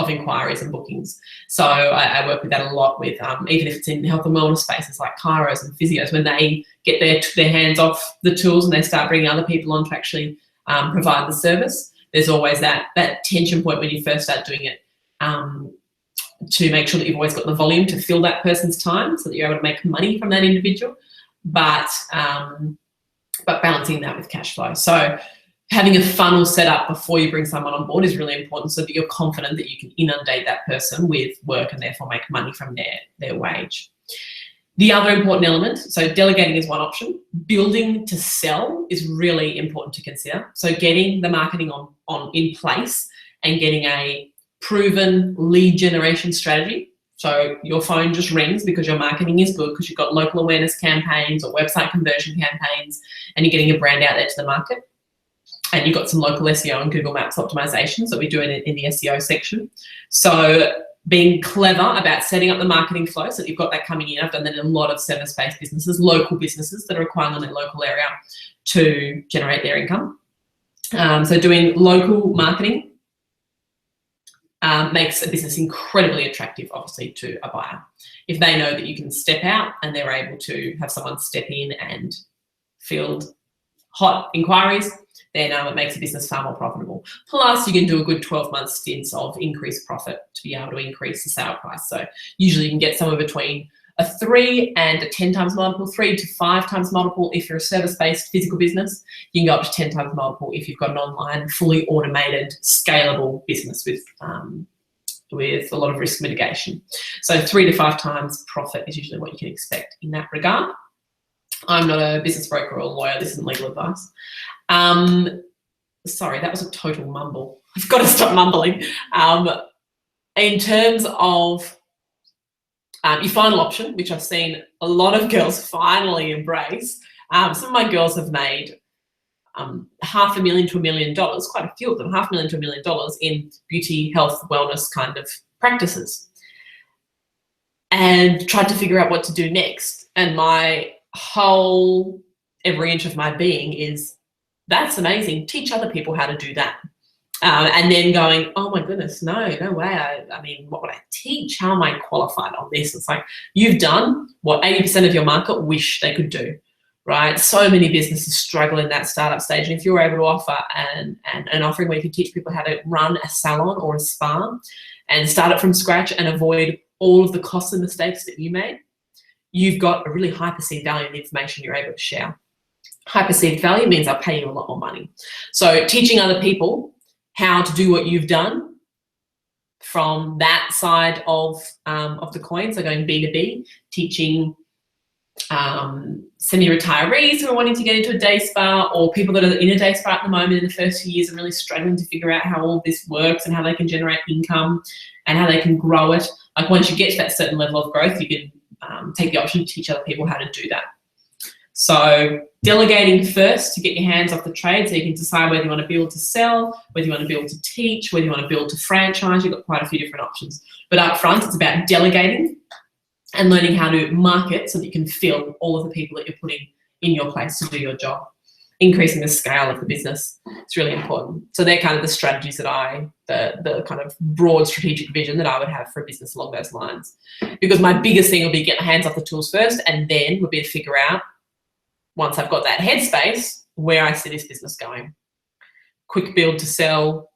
inquiries and bookings. So I work with that a lot with, even if it's in health and wellness spaces like chiros and physios, when they get their hands off the tools and they start bringing other people on to actually provide the service, there's always that tension point when you first start doing it, to make sure that you've always got the volume to fill that person's time so that you're able to make money from that individual, but balancing that with cash flow. So having a funnel set up before you bring someone on board is really important so that you're confident that you can inundate that person with work and therefore make money from their wage. The other important element, so delegating is one option. Building to sell is really important to consider. So getting the marketing in place and getting a proven lead generation strategy. So your phone just rings because your marketing is good, because you've got local awareness campaigns or website conversion campaigns, and you're getting your brand out there to the market. And you've got some local SEO and Google Maps optimizations that we do in the SEO section. So being clever about setting up the marketing flow so that you've got that coming in. I've done that in a lot of service-based businesses, local businesses that are requiring on their local area to generate their income. So doing local marketing makes a business incredibly attractive, obviously, to a buyer. If they know that you can step out and they're able to have someone step in and field hot inquiries, then it makes a business far more profitable. Plus, you can do a good 12-month stints of increased profit to be able to increase the sale price. So usually you can get somewhere between a 3 and a 10 times multiple, 3 to 5 times multiple if you're a service-based physical business. You can go up to 10 times multiple if you've got an online, fully automated, scalable business with a lot of risk mitigation. So 3 to 5 times profit is usually what you can expect in that regard. I'm not a business broker or a lawyer. This isn't legal advice. Sorry, that was a total mumble. I've got to stop mumbling. In terms of your final option, which I've seen a lot of girls finally embrace, some of my girls have made $500,000 to $1 million, quite a few of them, $500,000 to $1 million in beauty, health, wellness kind of practices, and tried to figure out what to do next. And my whole every inch of my being is, that's amazing, teach other people how to do that. And then going, oh my goodness, no way. I mean, what would I teach? How am I qualified on this? It's like, you've done what 80% of your market wish they could do, right? So many businesses struggle in that startup stage. And if you're able to offer an offering where you can teach people how to run a salon or a spa and start it from scratch and avoid all of the costs and mistakes that you made, you've got a really high perceived value in the information you're able to share. High perceived value means I'll pay you a lot more money. So teaching other people how to do what you've done from that side of the coin, so going B2B, teaching semi-retirees who are wanting to get into a day spa, or people that are in a day spa at the moment in the first few years and really struggling to figure out how all this works and how they can generate income and how they can grow it. Like, once you get to that certain level of growth, you can take the option to teach other people how to do that. So delegating first to get your hands off the trade, so you can decide whether you want to build to sell, whether you want to build to teach, whether you want to build to franchise. You've got quite a few different options. But up front, it's about delegating and learning how to market so that you can fill all of the people that you're putting in your place to do your job. Increasing the scale of the business, it's really important. So they're kind of the strategies that the kind of broad strategic vision that I would have for a business along those lines. Because my biggest thing will be get my hands off the tools first, and then would be to figure out, once I've got that headspace, where I see this business going. Quick build to sell,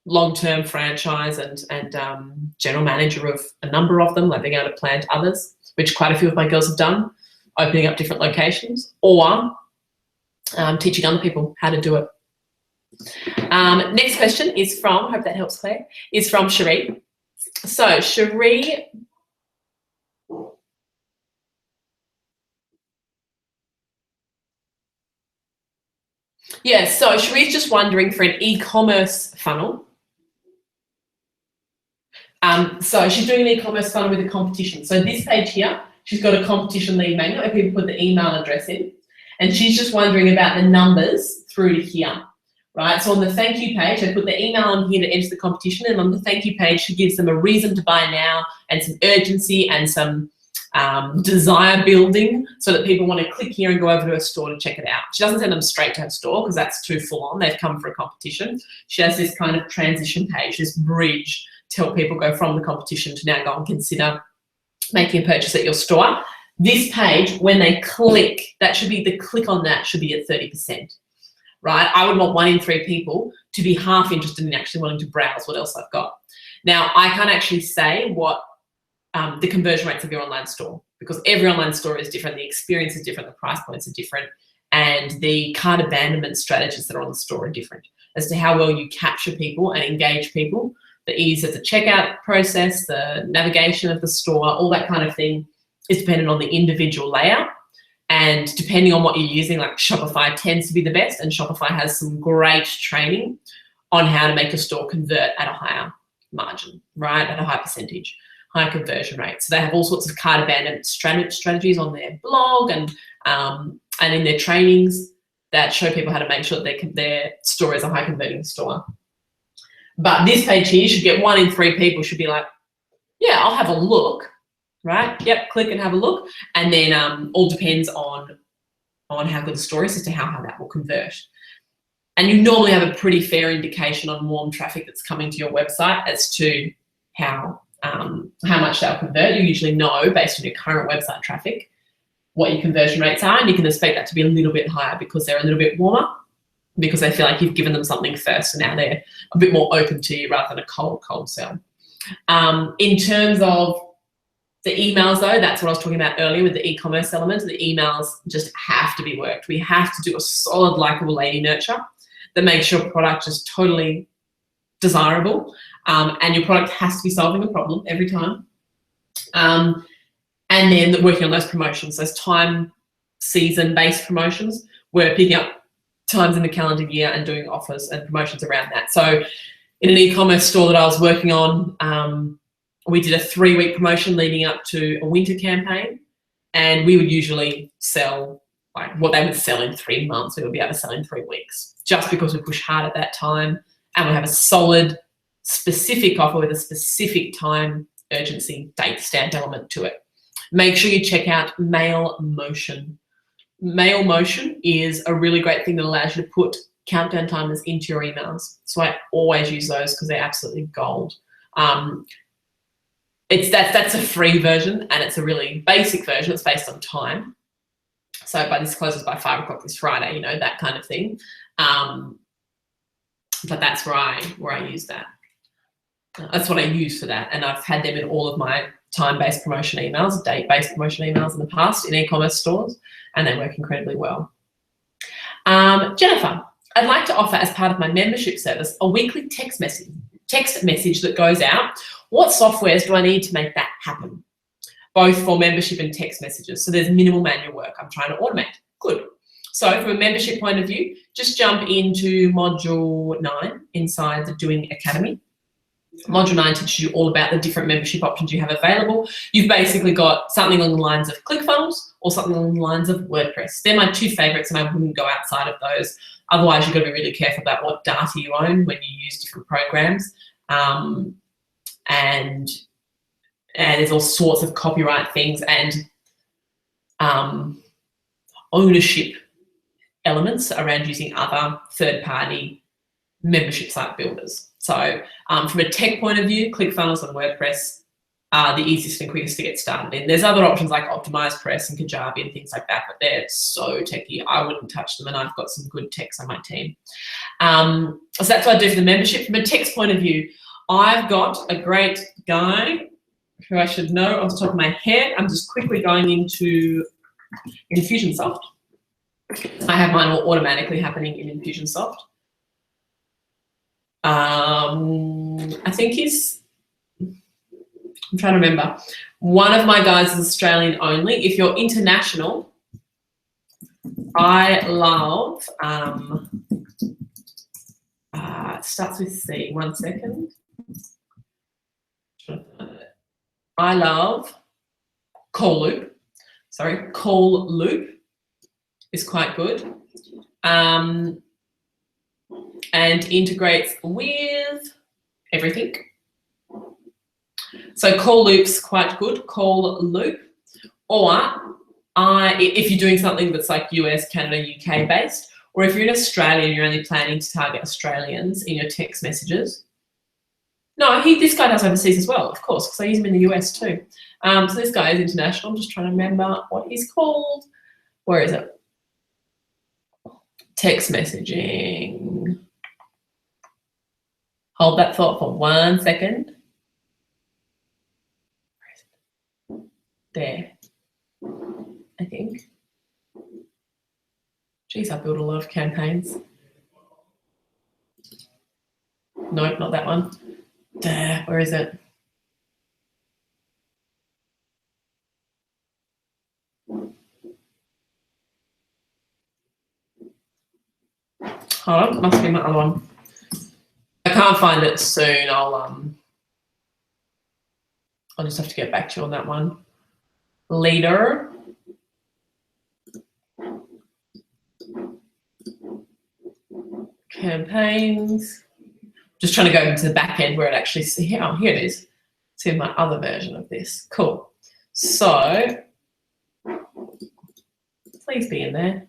long-term franchise, and general manager of a number of them, like being able to plant others, which quite a few of my girls have done, opening up different locations, or teaching other people how to do it. Next question is from, hope that helps, Claire, is from Cherie. So Cherie, so Cherie's just wondering for an e-commerce funnel. So she's doing an e-commerce funnel with a competition. So this page here, she's got a competition lead magnet where people put the email address in, and she's just wondering about the numbers through to here, right? So on the thank you page, I put the email on here to enter the competition, and on the thank you page, she gives them a reason to buy now and some urgency and some desire building so that people want to click here and go over to her store to check it out. She doesn't send them straight to her store because that's too full on. They've come for a competition. She has this kind of transition page, this bridge to help people go from the competition to now go and consider making a purchase at your store. This page, when they click, that should be the click on that should be at 30%, right? I would want 1 in 3 people to be half interested in actually wanting to browse what else I've got. Now, I can't actually say what the conversion rates of your online store, because every online store is different, the experience is different, the price points are different, and the cart abandonment strategies that are on the store are different as to how well you capture people and engage people. The ease of the checkout process, the navigation of the store, all that kind of thing is dependent on the individual layout. And depending on what you're using, like Shopify tends to be the best, and Shopify has some great training on how to make your store convert at a higher margin, right? At a high percentage, high conversion rate. So they have all sorts of cart abandonment strategies on their blog and in their trainings that show people how to make sure that their store is a high converting store. But this page here, you should get 1 in 3 people should be like, yeah, I'll have a look, right? Yep, click and have a look. And then all depends on how good the store is as to how that will convert. And you normally have a pretty fair indication on warm traffic that's coming to your website as to how much they'll convert. You usually know based on your current website traffic what your conversion rates are, and you can expect that to be a little bit higher because they're a little bit warmer, because they feel like you've given them something first, so now they're a bit more open to you rather than a cold sell. In terms of the emails though, that's what I was talking about earlier with the e-commerce element. The emails just have to be worked. We have to do a solid, likable lady nurture that makes your product just totally desirable, and your product has to be solving a problem every time. And then working on those promotions, those time season-based promotions, we're picking up times in the calendar year and doing offers and promotions around that. So in an e-commerce store that I was working on, we did a 3-week promotion leading up to a winter campaign, and we would usually sell like what they would sell in 3 months, we would be able to sell in 3 weeks, just because we push hard at that time and we have a solid, specific offer with a specific time, urgency, date stamp element to it. Make sure you check out Mail Motion. Mail Motion is a really great thing that allows you to put countdown timers into your emails. So I always use those because they're absolutely gold. That's a free version, and it's a really basic version. It's based on time. So this closes by 5 o'clock this Friday, you know, that kind of thing. But that's where I use that. That's what I use for that. And I've had them in all of my time-based promotion emails, date-based promotion emails in the past in e-commerce stores, and they work incredibly well. Jennifer, I'd like to offer as part of my membership service a weekly text message that goes out. What softwares do I need to make that happen? Both for membership and text messages. So there's minimal manual work I'm trying to automate. Good. So from a membership point of view, just jump into Module 9 inside the Doing Academy. Module 9 teaches you all about the different membership options you have available. You've basically got something along the lines of ClickFunnels or something along the lines of WordPress. They're my 2 favorites, and I wouldn't go outside of those. Otherwise, you've got to be really careful about what data you own when you use different programs. And there's all sorts of copyright things and ownership elements around using other third-party membership site builders. So from a tech point of view, ClickFunnels and WordPress are the easiest and quickest to get started in. There's other options like OptimizePress and Kajabi and things like that, but they're so techy. I wouldn't touch them, and I've got some good techs on my team. So that's what I do for the membership. From a text point of view, I've got a great guy who I should know off the top of my head. I'm just quickly going into Infusionsoft. I have mine all automatically happening in Infusionsoft. I think I'm trying to remember. One of my guys is Australian only. If you're international, I love, it starts with C, 1 second. I love Call Loop. Sorry, Call Loop is quite good. And integrates with everything. So Call Loop's quite good, Call Loop. Or if you're doing something that's like US, Canada, UK based, or if you're in Australia and you're only planning to target Australians in your text messages. No, this guy does overseas as well, of course, because I use him in the US too. So this guy is international. I'm just trying to remember what he's called. Where is it? Text messaging. Hold that thought for 1 second. There, I think. Geez, I built a lot of campaigns. Nope, not that one. Where is it? Hold on, must be my other one. I can't find it soon. I'll just have to get back to you on that one later. Campaigns. Just trying to go into the back end where it actually, oh, here it is. See my other version of this. Cool. So, please be in there.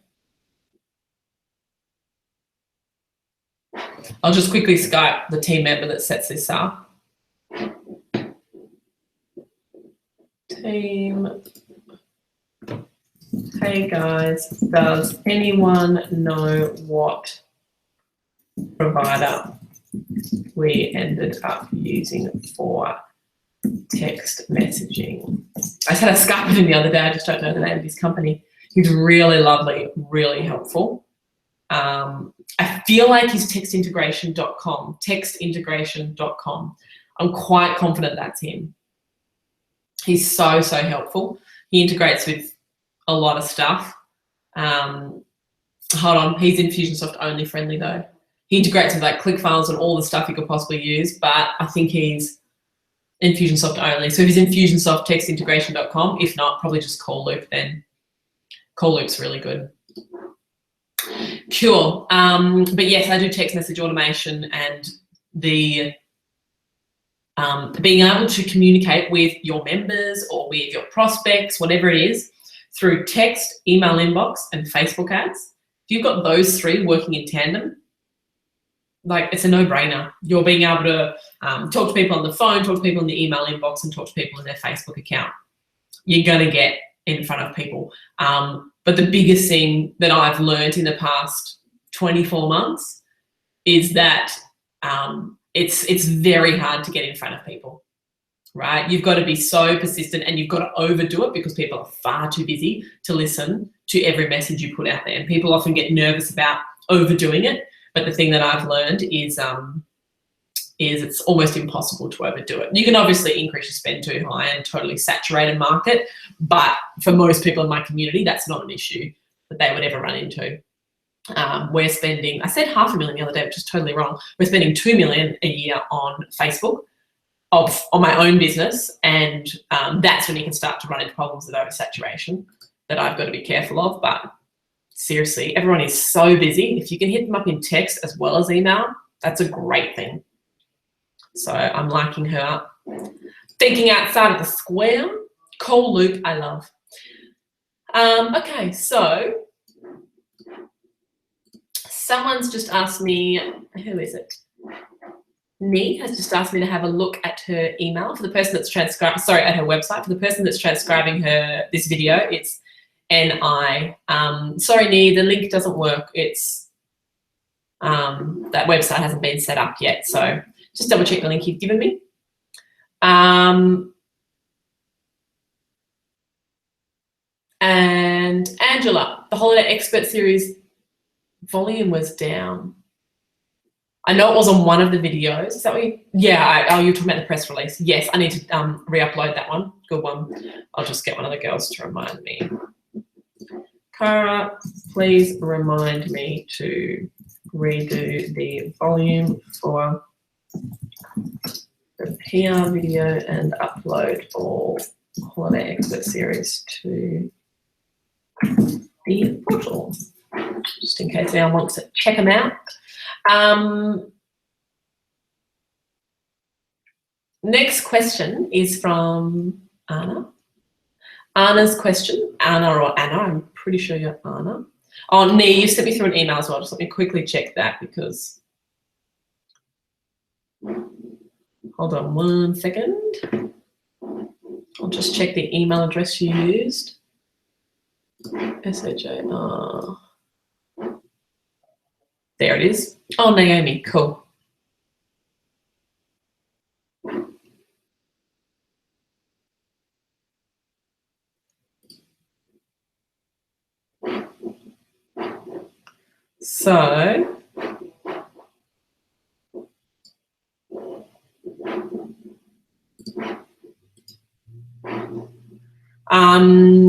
I'll just quickly Skype the team member that sets this up. Team. Hey guys, does anyone know what provider we ended up using for text messaging? I just had a Skype with him the other day. I just don't know the name of his company. He's really lovely, really helpful. I feel like he's textintegration.com, textintegration.com. I'm quite confident that's him. He's so helpful. He integrates with a lot of stuff. Hold on, he's Infusionsoft only friendly though. He integrates with like ClickFunnels and all the stuff you could possibly use, but I think he's Infusionsoft only. So if he's Infusionsoft, textintegration.com. If not, probably just Call Loop then. Call Loop's really good. Cool. But yes, I do text message automation and the being able to communicate with your members or with your prospects, whatever it is, through text, email inbox, and Facebook ads. If you've got those three working in tandem, like it's a no-brainer. You're being able to talk to people on the phone, talk to people in the email inbox, and talk to people in their Facebook account. You're going to get in front of people. But the biggest thing that I've learned in the past 24 months is that it's very hard to get in front of people, right? You've got to be so persistent and you've got to overdo it because people are far too busy to listen to every message you put out there. And people often get nervous about overdoing it. But the thing that I've learned is it's almost impossible to overdo it. You can obviously increase your spend too high and totally saturate a market, but for most people in my community, that's not an issue that they would ever run into. We're spending, I said $500,000 the other day, which is totally wrong. We're spending $2 million a year on Facebook on my own business, and that's when you can start to run into problems with oversaturation that I've got to be careful of. But seriously, everyone is so busy. If you can hit them up in text as well as email, that's a great thing. So I'm liking her. Thinking outside of the square. Call Loop, I love. Okay, so someone's just asked me, who is it? Nee has just asked me to have a look at her email for the person that's transcribing, sorry, at her website. For the person that's transcribing this video, it's NI. Sorry, Nee, the link doesn't work. It's, that website hasn't been set up yet. So just double check the link you've given me. And Angela, the Holiday Expert Series volume was down. I know it was on one of the videos. Is that what you, yeah, oh, you're talking about the press release. Yes, I need to re-upload that one. Good one. I'll just get one of the girls to remind me. Cara, please remind me to redo the volume for the PR video and upload all holiday expert series to the portal, just in case anyone wants to check them out. Next question is from Anna. Anna's question, Anna or Anna, I'm pretty sure you're Anna. Oh, Nee, you sent me through an email as well. Just let me quickly check that because, hold on 1 second. I'll just check the email address you used. SHA. There it is. Oh, Naomi, cool. So, I'm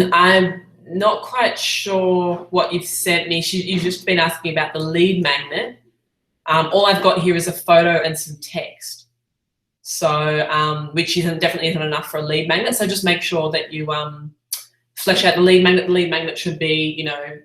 not quite sure what you've sent me. You've just been asking about the lead magnet. All I've got here is a photo and some text. So, which definitely isn't enough for a lead magnet. So just make sure that you flesh out the lead magnet. The lead magnet should be, you know,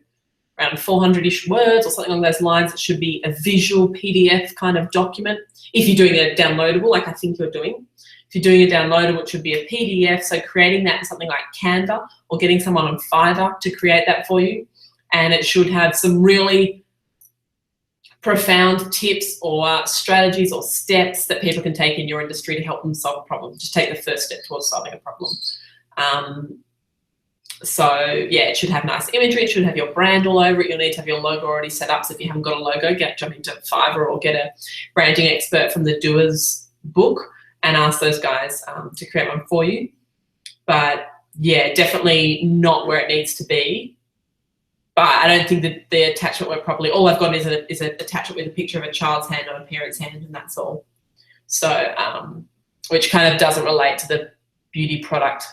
around 400-ish words or something along those lines. It should be a visual PDF kind of document. If you're doing a downloadable, like I think you're doing. If you're doing a downloadable, it should be a PDF. So creating that in something like Canva or getting someone on Fiverr to create that for you. And it should have some really profound tips or strategies or steps that people can take in your industry to help them solve a problem. Just take the first step towards solving a problem. So yeah, it should have nice imagery. It should have your brand all over it. You'll need to have your logo already set up. So if you haven't got a logo, jump into Fiverr or get a branding expert from the Doers book and ask those guys to create one for you. But yeah, definitely not where it needs to be. But I don't think that the attachment worked properly. All I've got is an attachment with a picture of a child's hand or a parent's hand, and that's all. So, which kind of doesn't relate to the beauty product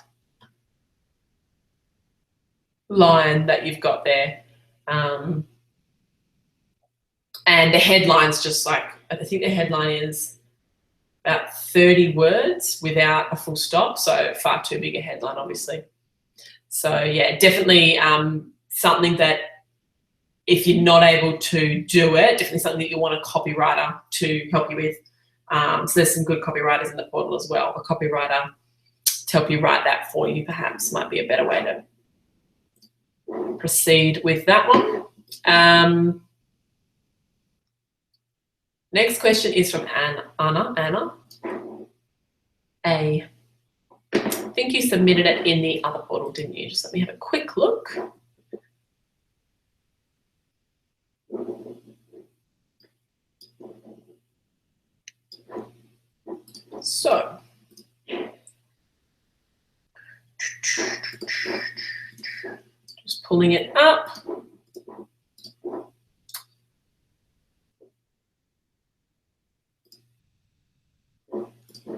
line that you've got there. And the headline's just like, I think the headline is about 30 words without a full stop. So far too big a headline, obviously. So yeah, definitely something that if you're not able to do it, definitely something that you want a copywriter to help you with. So there's some good copywriters in the portal as well. A copywriter to help you write that for you perhaps might be a better way to proceed with that one. Next question is from Anna. I think you submitted it in the other portal, didn't you? Just let me have a quick look. So, just pulling it up.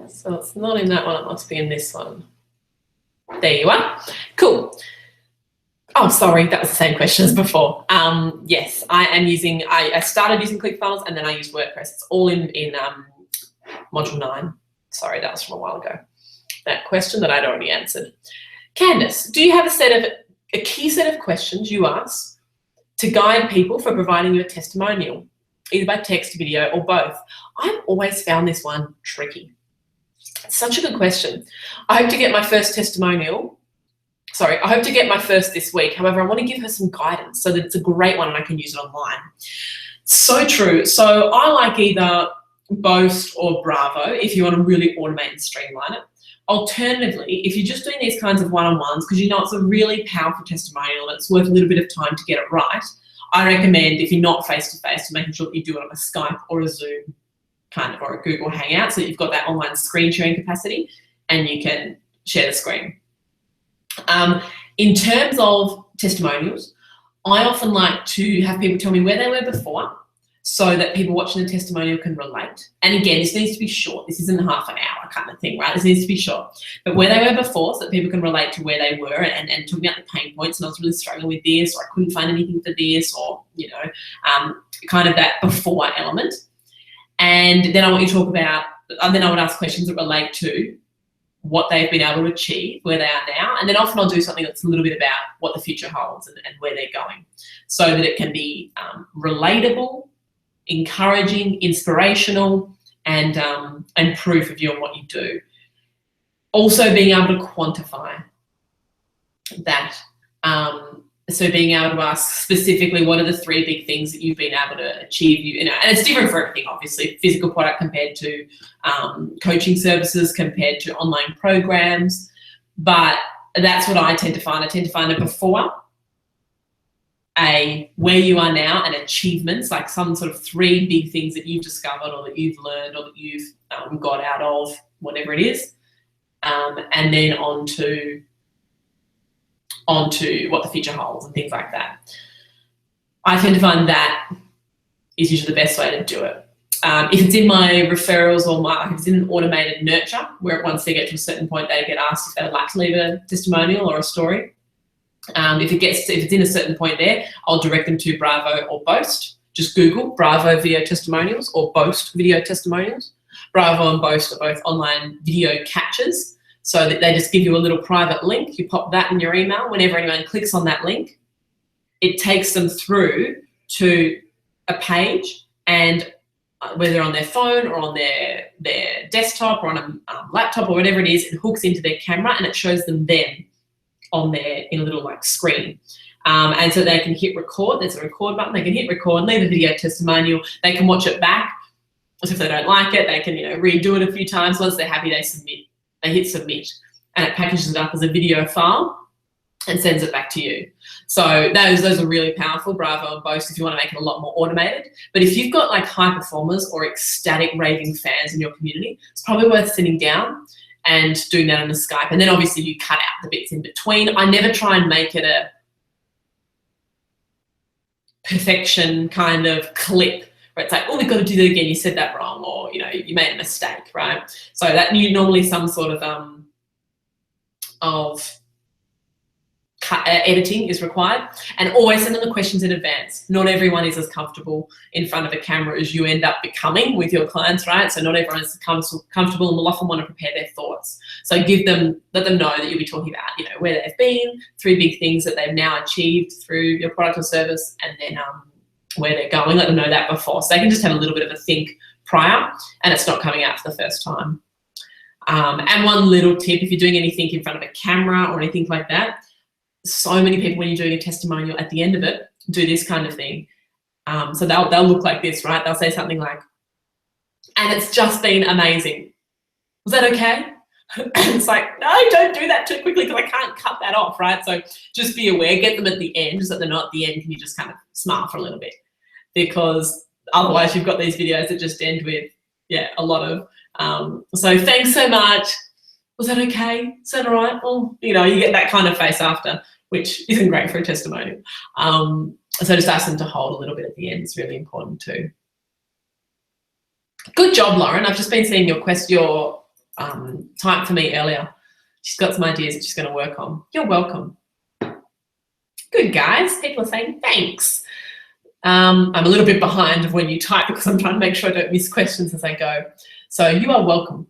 So it's not in that one, it must be in this one. There you are. Cool. Oh, sorry, that was the same question as before. Yes, I started using ClickFunnels and then I used WordPress. It's all in module 9. Sorry, that was from a while ago. That question that I'd already answered. Candice, do you have a key set of questions you ask to guide people for providing you a testimonial, either by text, video, or both? I've always found this one tricky. It's such a good question. I hope to get my first testimonial. Sorry, I hope to get my first this week. However, I want to give her some guidance so that it's a great one and I can use it online. So true. So I like either Boast or Bravo if you want to really automate and streamline it. Alternatively, if you're just doing these kinds of one-on-ones because you know it's a really powerful testimonial and it's worth a little bit of time to get it right, I recommend, if you're not face-to-face, making sure that you do it on a Skype or a Zoom kind of, or a Google Hangout, so that you've got that online screen sharing capacity and you can share the screen. In terms of testimonials, I often like to have people tell me where they were before so that people watching the testimonial can relate. And again, this needs to be short. This isn't half an hour kind of thing, right? This needs to be short. But where they were before, so that people can relate to where they were and talking about the pain points, and I was really struggling with this, or I couldn't find anything for this, or, you know, kind of that before element. And then I want you to talk about, and then I would ask questions that relate to what they've been able to achieve, where they are now. And then often I'll do something that's a little bit about what the future holds and where they're going, so that it can be relatable, encouraging, inspirational, and proof of you and what you do. Also being able to quantify that. So being able to ask specifically, what are the 3 big things that you've been able to achieve? You know, and it's different for everything, obviously. Physical product compared to coaching services, compared to online programs. But that's what I tend to find. I tend to find a before, a where you are now, and achievements, like some sort of 3 big things that you've discovered, or that you've learned, or that you've got out of whatever it is, and then onto what the future holds and things like that. I tend to find that is usually the best way to do it. If it's in my referrals, or if it's in automated nurture, where once they get to a certain point, they get asked if they would like to leave a testimonial or a story. If it's in a certain point there, I'll direct them to Bravo or Boast. Just Google Bravo video testimonials or Boast video testimonials. Bravo and Boast are both online video catchers, so that they just give you a little private link. You pop that in your email. Whenever anyone clicks on that link, it takes them through to a page, and whether on their phone or on their desktop or on a laptop or whatever it is, it hooks into their camera and it shows them on there in a little like screen. And so they can hit record. There's a record button. They can hit record, leave a video testimonial. They can watch it back. So if they don't like it, they can, you know, redo it a few times. Once they're happy, they submit. They hit submit, and it packages it up as a video file and sends it back to you. So those are really powerful, Bravo and Boast, if you want to make it a lot more automated. But if you've got like high performers or ecstatic raving fans in your community, it's probably worth sitting down and doing that on the Skype. And then obviously you cut out the bits in between. I never try and make it a perfection kind of clip where it's like, oh, we've got to do that again, you said that wrong, or, you know, you made a mistake, right? So that normally some sort of editing is required. And always send them the questions in advance. Not everyone is as comfortable in front of a camera as you end up becoming with your clients, right? So not everyone is comfortable and will often want to prepare their thoughts. So let them know that you'll be talking about, you know, where they've been, 3 big things that they've now achieved through your product or service, and then where they're going. Let them know that before, so they can just have a little bit of a think prior, and it's not coming out for the first time. And one little tip, if you're doing anything in front of a camera or anything like that, so many people, when you're doing a testimonial, at the end of it, do this kind of thing. So they'll look like this, right? They'll say something like, and it's just been amazing. Was that okay? It's like, no, don't do that too quickly, because I can't cut that off, right? So just be aware, get them at the end, so they're not at the end, can you just kind of smile for a little bit? Because otherwise you've got these videos that just end with, yeah, a lot of, so thanks so much. Was that okay? Is that all right? Well, you know, you get that kind of face after, which isn't great for a testimonial. So just ask them to hold a little bit at the end. It's really important too. Good job, Lauren. I've just been seeing your type for me earlier. She's got some ideas that she's going to work on. You're welcome. Good, guys. People are saying thanks. I'm a little bit behind of when you type, because I'm trying to make sure I don't miss questions as I go. So you are welcome.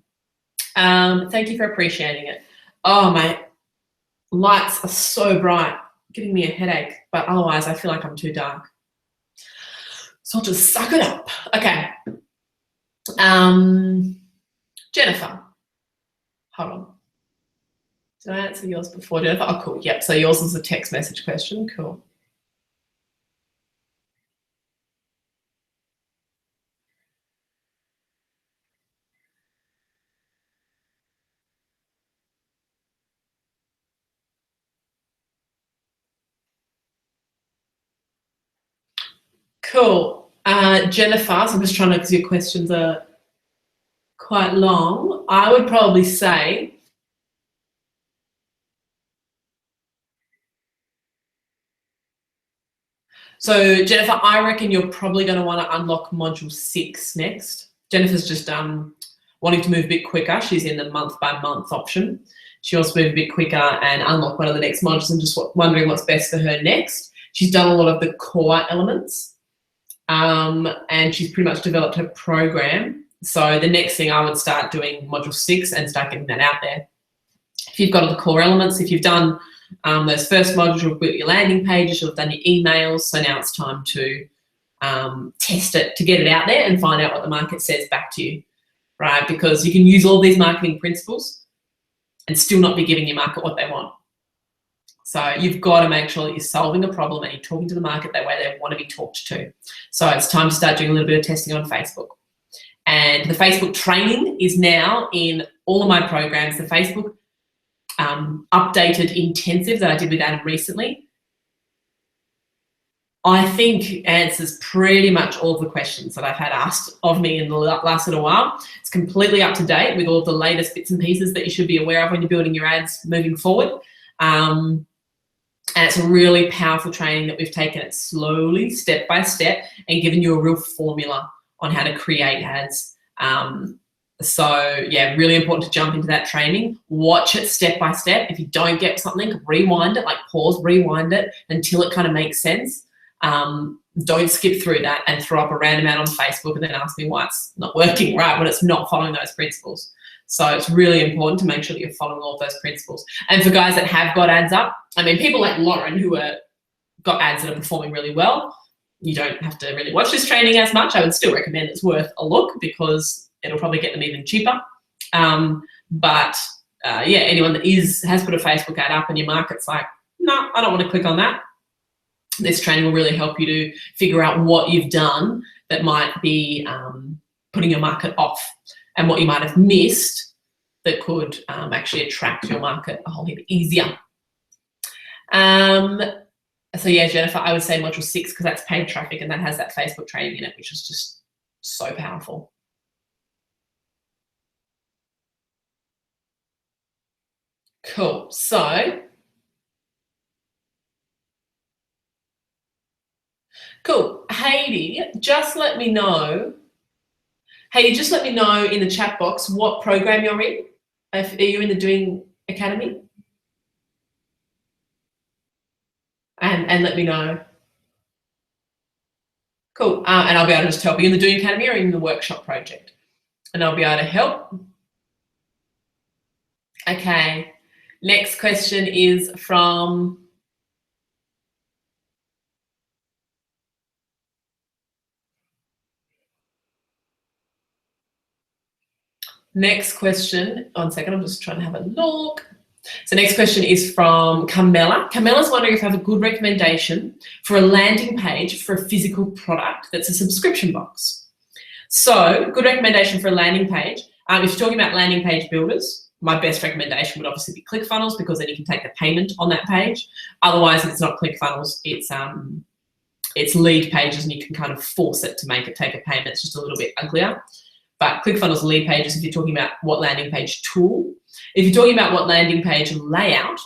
Thank you for appreciating it. Oh, my lights are so bright, giving me a headache, but otherwise I feel like I'm too dark. So I'll just suck it up. Okay. Jennifer, hold on. Did I answer yours before, Jennifer? Oh, cool. Yep. So yours is a text message question. Cool. Cool. Jennifer, so I'm just trying to, because your questions are quite long. I would probably say, So Jennifer, I reckon you're probably going to want to unlock module 6 next. Jennifer's just wanting to move a bit quicker. She's in the month by month option. She wants to move a bit quicker and unlock one of the next modules and just wondering what's best for her next. She's done a lot of the core elements and she's pretty much developed her program. So the next thing I would start doing module 6 and start getting that out there. If you've got all the core elements, if you've done those first modules, you've built your landing pages, you've done your emails, so now it's time to test it, to get it out there and find out what the market says back to you, right? Because you can use all these marketing principles and still not be giving your market what they want. So you've got to make sure that you're solving a problem and you're talking to the market the way they want to be talked to. So it's time to start doing a little bit of testing on Facebook. And the Facebook training is now in all of my programs. The Facebook updated intensive that I did with Adam recently, I think answers pretty much all of the questions that I've had asked of me in the last little while. It's completely up to date with all of the latest bits and pieces that you should be aware of when you're building your ads moving forward. And it's a really powerful training that we've taken it slowly, step by step, and given you a real formula on how to create ads. So yeah, really important to jump into that training. Watch it step by step. If you don't get something, rewind it, like pause, rewind it until it kind of makes sense. Don't skip through that and throw up a random ad on Facebook and then ask me why it's not working, right, when it's not following those principles. So it's really important to make sure that you're following all of those principles. And for guys that have got ads up, I mean, people like Lauren who are got ads that are performing really well, you don't have to really watch this training as much. I would still recommend it's worth a look because it'll probably get them even cheaper. Yeah, anyone that has put a Facebook ad up and your market's like, no, I don't want to click on that. This training will really help you to figure out what you've done that might be putting your market off and what you might have missed that could actually attract your market a whole heap easier. So yeah, Jennifer, I would say module 6 because that's paid traffic and that has that Facebook training in it, which is just so powerful. Cool. So cool. Heidi, just let me know. Heidi, just let me know in the chat box what program you're in. Are you in the Doing Academy? And let me know. Cool. And I'll be able to just help you in the Doing Academy or in the workshop project. And I'll be able to help. Okay. Next question is from next question. 1 second, I'm just trying to have a look. So next question is from Carmela. Carmela's wondering if I have a good recommendation for a landing page for a physical product that's a subscription box. So good recommendation for a landing page. If you're talking about landing page builders, my best recommendation would obviously be ClickFunnels because then you can take the payment on that page. Otherwise, if it's not ClickFunnels, it's lead pages and you can kind of force it to make it take a payment. It's just a little bit uglier. But ClickFunnels lead pages if you're talking about what landing page tool. If you're talking about what landing page layout,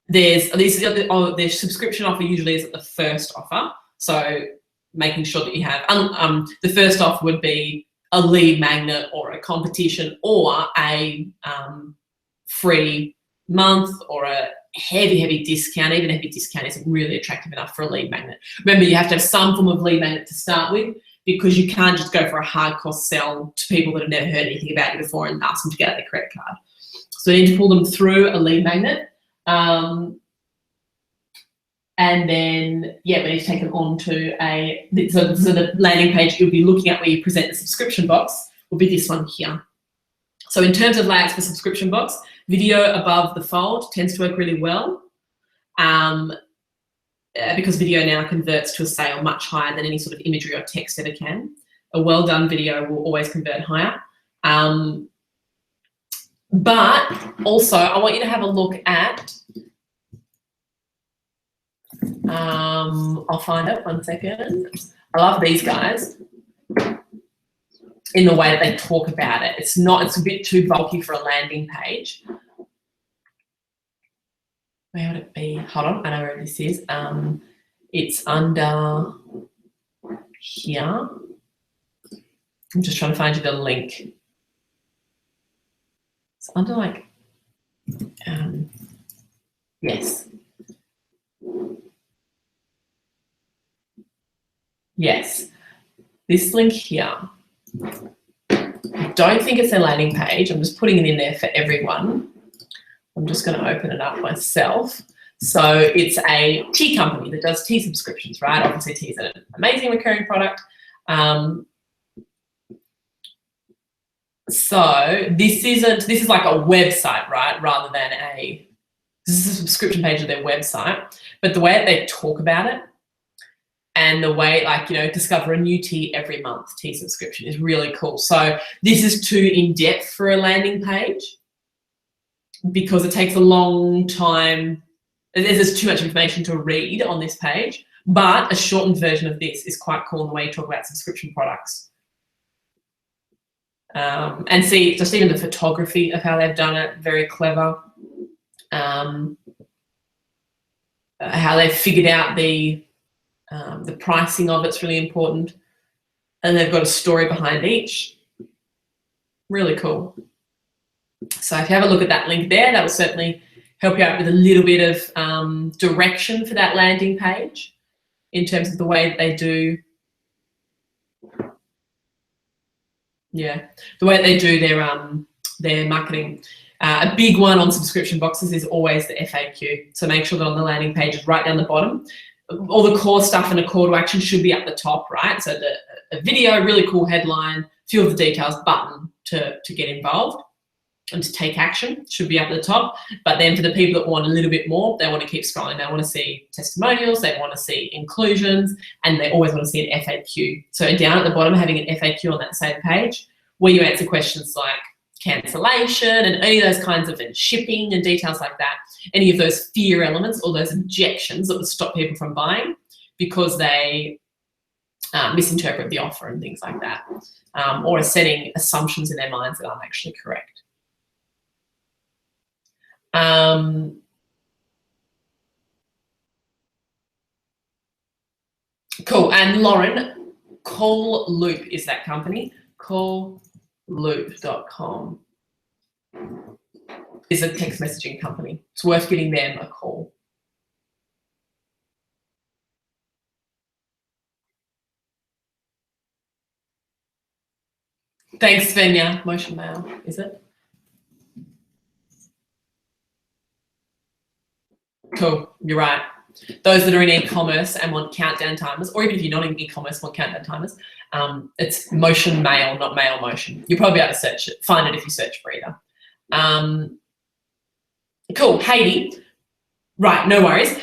their subscription offer usually is at the first offer. So making sure that you have, the first offer would be a lead magnet or a competition or a free month or a heavy discount. Even a heavy discount isn't really attractive enough for a lead magnet. Remember, you have to have some form of lead magnet to start with, because you can't just go for a hardcore sell to people that have never heard anything about you before and ask them to get out their credit card. So you need to pull them through a lead magnet. And then, yeah, we need to take them on to so the landing page you'll be looking at where you present the subscription box will be this one here. So in terms of layouts for subscription box, video above the fold tends to work really well. Because video now converts to a sale much higher than any sort of imagery or text ever can. A well done video will always convert higher. But also I want you to have a look at, I'll find it 1 second. I love these guys in the way that they talk about it. It's a bit too bulky for a landing page. where would it be? Hold on, I know where this is. It's under here. I'm just trying to find you the link. It's under like, yes. Yes, this link here. I don't think it's a landing page. I'm just putting it in there for everyone. I'm just going to open it up myself. So it's a tea company that does tea subscriptions, right? Obviously tea is an amazing recurring product. So this is like a website, right? Rather than this is a subscription page of their website, but the way that they talk about it and the way, like, you know, discover a new tea every month tea subscription is really cool. So this is too in-depth for a landing page because it takes a long time. There's too much information to read on this page, but a shortened version of this is quite cool in the way you talk about subscription products. And see, just even the photography of how they've done it, very clever. How they've figured out the pricing of it's really important. And they've got a story behind each. Really cool. So if you have a look at that link there, that will certainly help you out with a little bit of direction for that landing page in terms of the way that they do. Yeah, the way they do their marketing. A big one on subscription boxes is always the FAQ. So make sure that on the landing page is right down the bottom. All the core stuff and a call to action should be at the top, right? So a video, really cool headline, few of the details, button to get involved and to take action should be up at the top. But then for the people that want a little bit more, they want to keep scrolling. They want to see testimonials, they want to see inclusions, and they always want to see an FAQ. So down at the bottom, having an FAQ on that same page where you answer questions like cancellation and any of those kinds of, and shipping and details like that, any of those fear elements or those objections that would stop people from buying because they misinterpret the offer and things like that, or are setting assumptions in their minds that aren't actually correct. Cool. And Lauren, Call Loop is that company. Callloop.com is a text messaging company. It's worth giving them a call. Thanks, Svenya. Motion Mail, is it? Cool, you're right. Those that are in e-commerce and want countdown timers, or even if you're not in e-commerce, want countdown timers, it's Motion Mail, not Mail Motion. You'll probably be able to search it, find it if you search for either. Cool, Hayley. Right, no worries.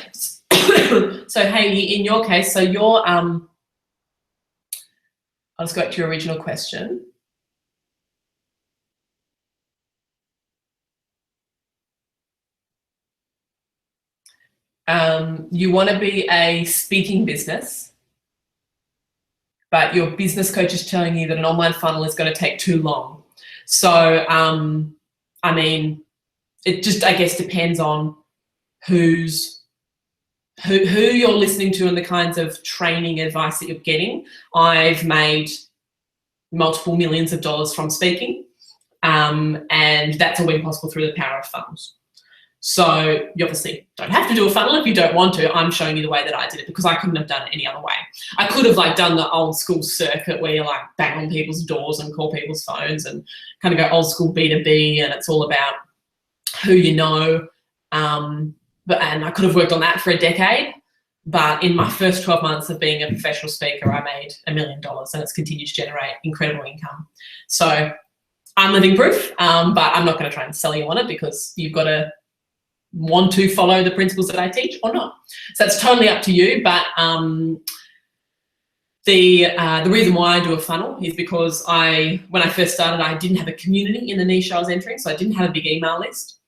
So Hayley, in your case, so you're, I'll just go back to your original question. You want to be a speaking business, but your business coach is telling you that an online funnel is going to take too long. So, I mean, it just, I guess, depends on who you're listening to and the kinds of training advice that you're getting. I've made multiple millions of dollars from speaking, and that's all been possible through the power of funnels. So you obviously don't have to do a funnel if you don't want to. I'm showing you the way that I did it because I couldn't have done it any other way. I could have like done the old school circuit where you like bang on people's doors and call people's phones and kind of go old school B2B, and it's all about who you know. And I could have worked on that for a decade, but in my first 12 months of being a professional speaker, I made $1 million and it's continued to generate incredible income. So I'm living proof, but I'm not going to try and sell you on it because you've got to want to follow the principles that I teach or not. So it's totally up to you. But the reason why I do a funnel is because when I first started, I didn't have a community in the niche I was entering. So I didn't have a big email list.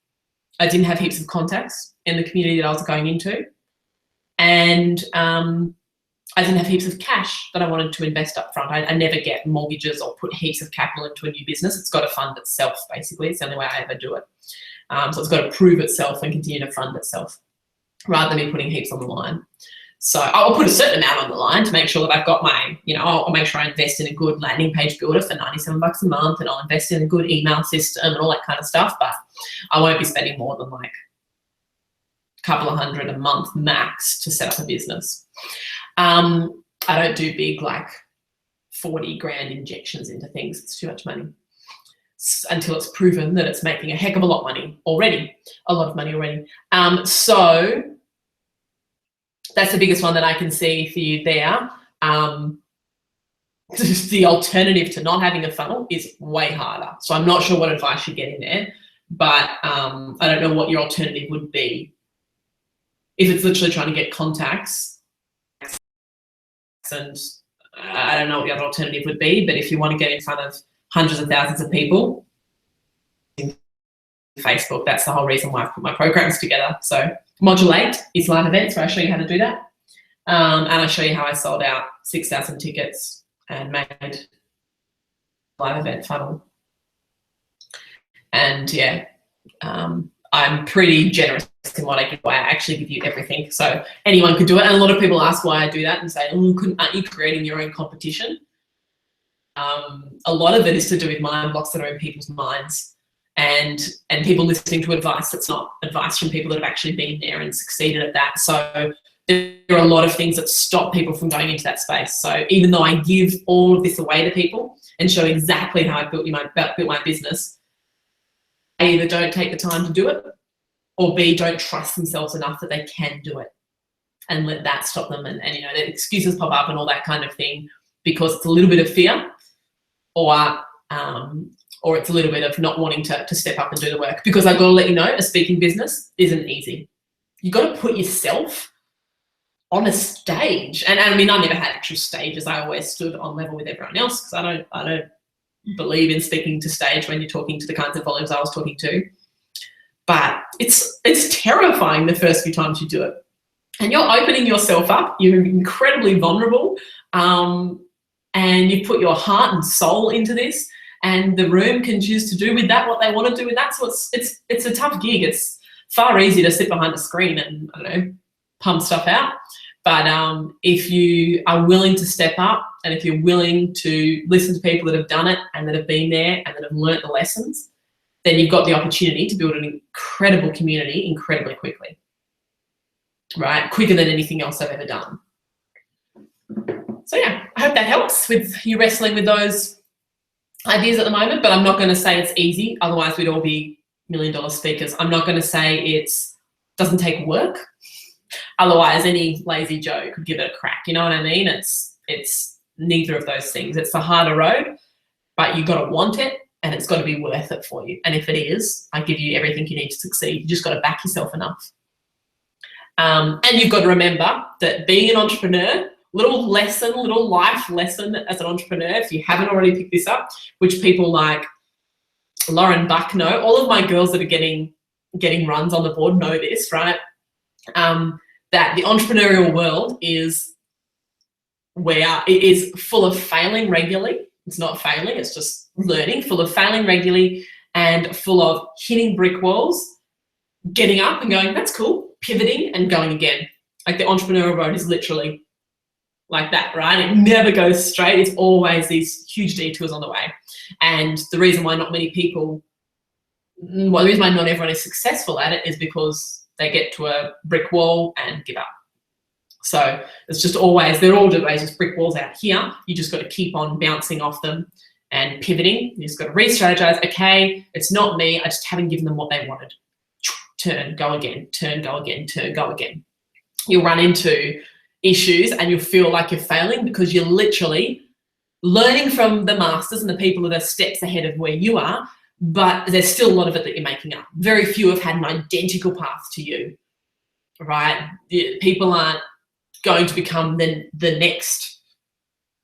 I didn't have heaps of contacts in the community that I was going into. And I didn't have heaps of cash that I wanted to invest up front. I never get mortgages or put heaps of capital into a new business. It's got to fund itself, basically. It's the only way I ever do it. So it's got to prove itself and continue to fund itself. rather than me putting heaps on the line. So I'll put a certain amount on the line to make sure that I've got my, I'll make sure I invest in a good landing page builder for $97 a month, and I'll invest in a good email system and all that kind of stuff. But I won't be spending more than like a couple of $100 a month max to set up a business. I don't do big like 40 grand injections into things. It's too much money until it's proven that it's making a heck of a lot of money already, So that's the biggest one that I can see for you there. The alternative to not having a funnel is way harder. So I'm not sure what advice you get in there, but I don't know what your alternative would be. If it's literally trying to get contacts, and I don't know what the other alternative would be, but if you want to get in front of hundreds of thousands of people, Facebook, that's the whole reason why I've put my programs together. So Module 8 is live events, where I show you how to do that. And I show you how I sold out 6,000 tickets and made live event funnel. And yeah, I'm pretty generous in what I give away. I actually give you everything. So anyone could do it. And a lot of people ask why I do that and say, oh, aren't you creating your own competition? A lot of it is to do with mind blocks that are in people's minds, and people listening to advice that's not advice from people that have actually been there and succeeded at that. So there are a lot of things that stop people from going into that space. So even though I give all of this away to people and show exactly how I built my business, A, either don't take the time to do it, or B, don't trust themselves enough that they can do it, and let that stop them. And the excuses pop up and all that kind of thing, because it's a little bit of fear, or it's a little bit of not wanting to step up and do the work. Because I've got to let you know, a speaking business isn't easy. You've got to put yourself on a stage. And I mean, I never had actual stages. I always stood on level with everyone else, because I don't believe in speaking to stage when you're talking to the kinds of volumes I was talking to. But it's terrifying the first few times you do it. And you're opening yourself up. You're incredibly vulnerable. And you put your heart and soul into this, and the room can choose to do with that what they want to do with that. So it's a tough gig. It's far easier to sit behind a screen and, I don't know, pump stuff out. But if you are willing to step up, and if you're willing to listen to people that have done it and that have been there and that have learnt the lessons, then you've got the opportunity to build an incredible community incredibly quickly, right? Quicker than anything else I've ever done. So yeah, I hope that helps with you wrestling with those ideas at the moment, but I'm not going to say it's easy. Otherwise we'd all be $1 million speakers. I'm not going to say it doesn't take work. Otherwise any lazy Joe could give it a crack. You know what I mean? It's neither of those things. It's the harder road, but you've got to want it, and it's got to be worth it for you. And if it is, I give you everything you need to succeed. You just got to back yourself enough. And you've got to remember that being an entrepreneur, little life lesson as an entrepreneur, if you haven't already picked this up, which people like Lauren Buck know, all of my girls that are getting runs on the board know this, right? That the entrepreneurial world is full of failing regularly. It's not failing, it's just learning, full of failing regularly, and full of hitting brick walls, getting up and going, that's cool, pivoting and going again. Like the entrepreneurial road is literally like that, right? It never goes straight. It's always these huge detours on the way. And the reason why not everyone is successful at it is because they get to a brick wall and give up. So it's just always, they're all just brick walls out here. You just got to keep on bouncing off them and pivoting. You just got to re-strategize. Okay, it's not me. I just haven't given them what they wanted. Turn, go again, turn, go again, turn, go again. You'll run into issues and you'll feel like you're failing, because you're literally learning from the masters and the people that are steps ahead of where you are, but there's still a lot of it that you're making up. Very few have had an identical path to you, right? People aren't going to become the next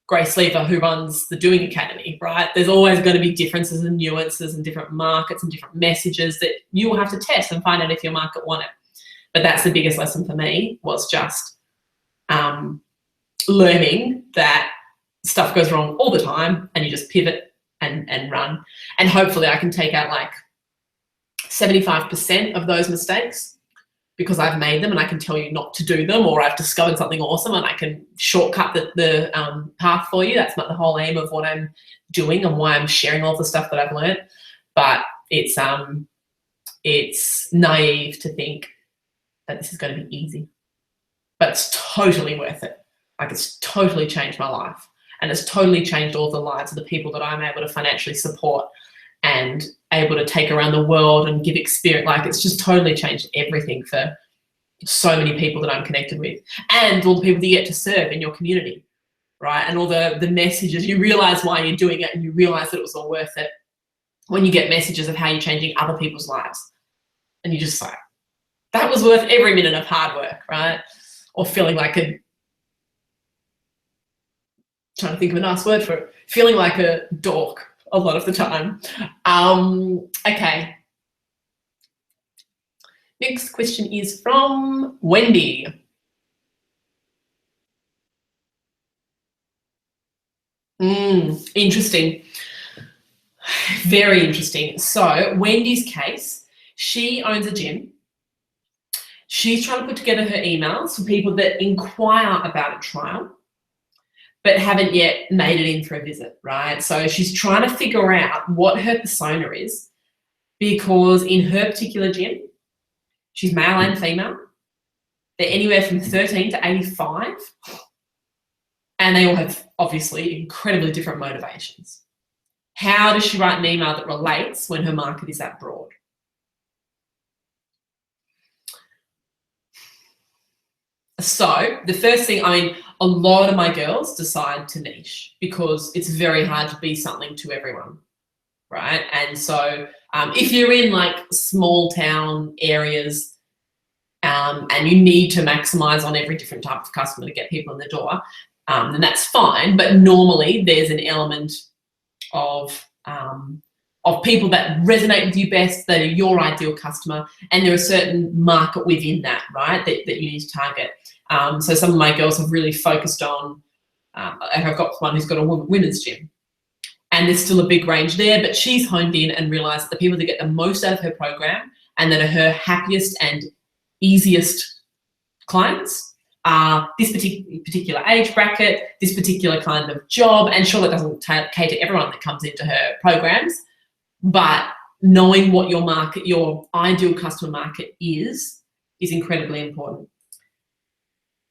Grace Lever who runs the Doing Academy, right? There's always going to be differences and nuances and different markets and different messages that you will have to test and find out if your market want it. But that's the biggest lesson for me, was just learning that stuff goes wrong all the time and you just pivot and run. And hopefully I can take out like 75% of those mistakes because I've made them and I can tell you not to do them, or I've discovered something awesome and I can shortcut the path for you. That's not the whole aim of what I'm doing and why I'm sharing all the stuff that I've learned. But it's naive to think that this is going to be easy, but it's totally worth it. Like, it's totally changed my life, and it's totally changed all the lives of the people that I'm able to financially support and able to take around the world and give experience. Like, it's just totally changed everything for so many people that I'm connected with, and all the people that you get to serve in your community, right? And all the messages, you realize why you're doing it, and you realize that it was all worth it when you get messages of how you're changing other people's lives. And you're just like, that was worth every minute of hard work, right? Or feeling like trying to think of a nice word for it, feeling like a dork a lot of the time. Okay. Next question is from Wendy. Interesting. Very interesting. So Wendy's case, she owns a gym. She's trying to put together her emails for people that inquire about a trial but haven't yet made it in for a visit, right? So she's trying to figure out what her persona is, because in her particular gym, she's male and female. They're anywhere from 13 to 85, and they all have obviously incredibly different motivations. How does she write an email that relates when her market is that broad? So the first thing, I mean, a lot of my girls decide to niche because it's very hard to be something to everyone, right? And so if you're in like small town areas and you need to maximize on every different type of customer to get people in the door, then that's fine. But normally there's an element of people that resonate with you best, that are your ideal customer, and there are a certain market within that, right, that you need to target. So some of my girls have really focused on, I've got one who's got a women's gym, and there's still a big range there, but she's honed in and realized that the people that get the most out of her program and that are her happiest and easiest clients are this particular age bracket, this particular kind of job. And sure, that doesn't cater to everyone that comes into her programs, but knowing what your market, your ideal customer market is incredibly important.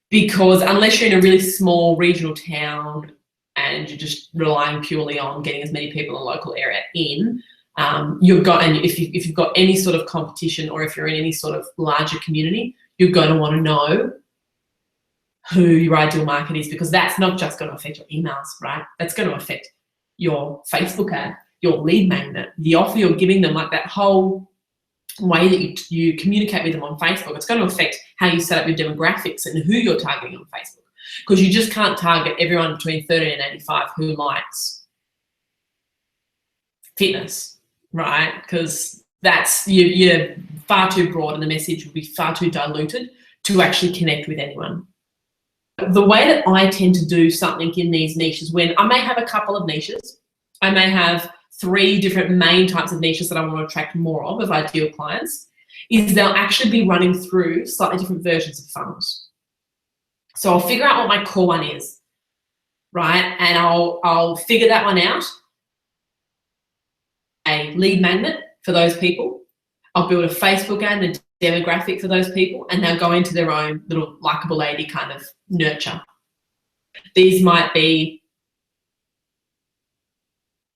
Because unless you're in a really small regional town and you're just relying purely on getting as many people in the local area in, and if you've got any sort of competition, or if you're in any sort of larger community, you're going to want to know who your ideal market is, because that's not just going to affect your emails, right? That's going to affect your Facebook ad, your lead magnet, the offer you're giving them, like that whole way that you communicate with them on Facebook. It's going to affect how you set up your demographics and who you're targeting on Facebook, because you just can't target everyone between 13 and 85 who likes fitness, right? Because that's you're far too broad, and the message will be far too diluted to actually connect with anyone. The way that I tend to do something in these niches, when I may have a couple of niches, I may have 3 different main types of niches that I want to attract more of ideal clients, is they'll actually be running through slightly different versions of funnels. So I'll figure out what my core one is, right? And I'll figure that one out, a lead magnet for those people. I'll build a Facebook ad and a demographic for those people, and they'll go into their own little likable lady kind of nurture. These might be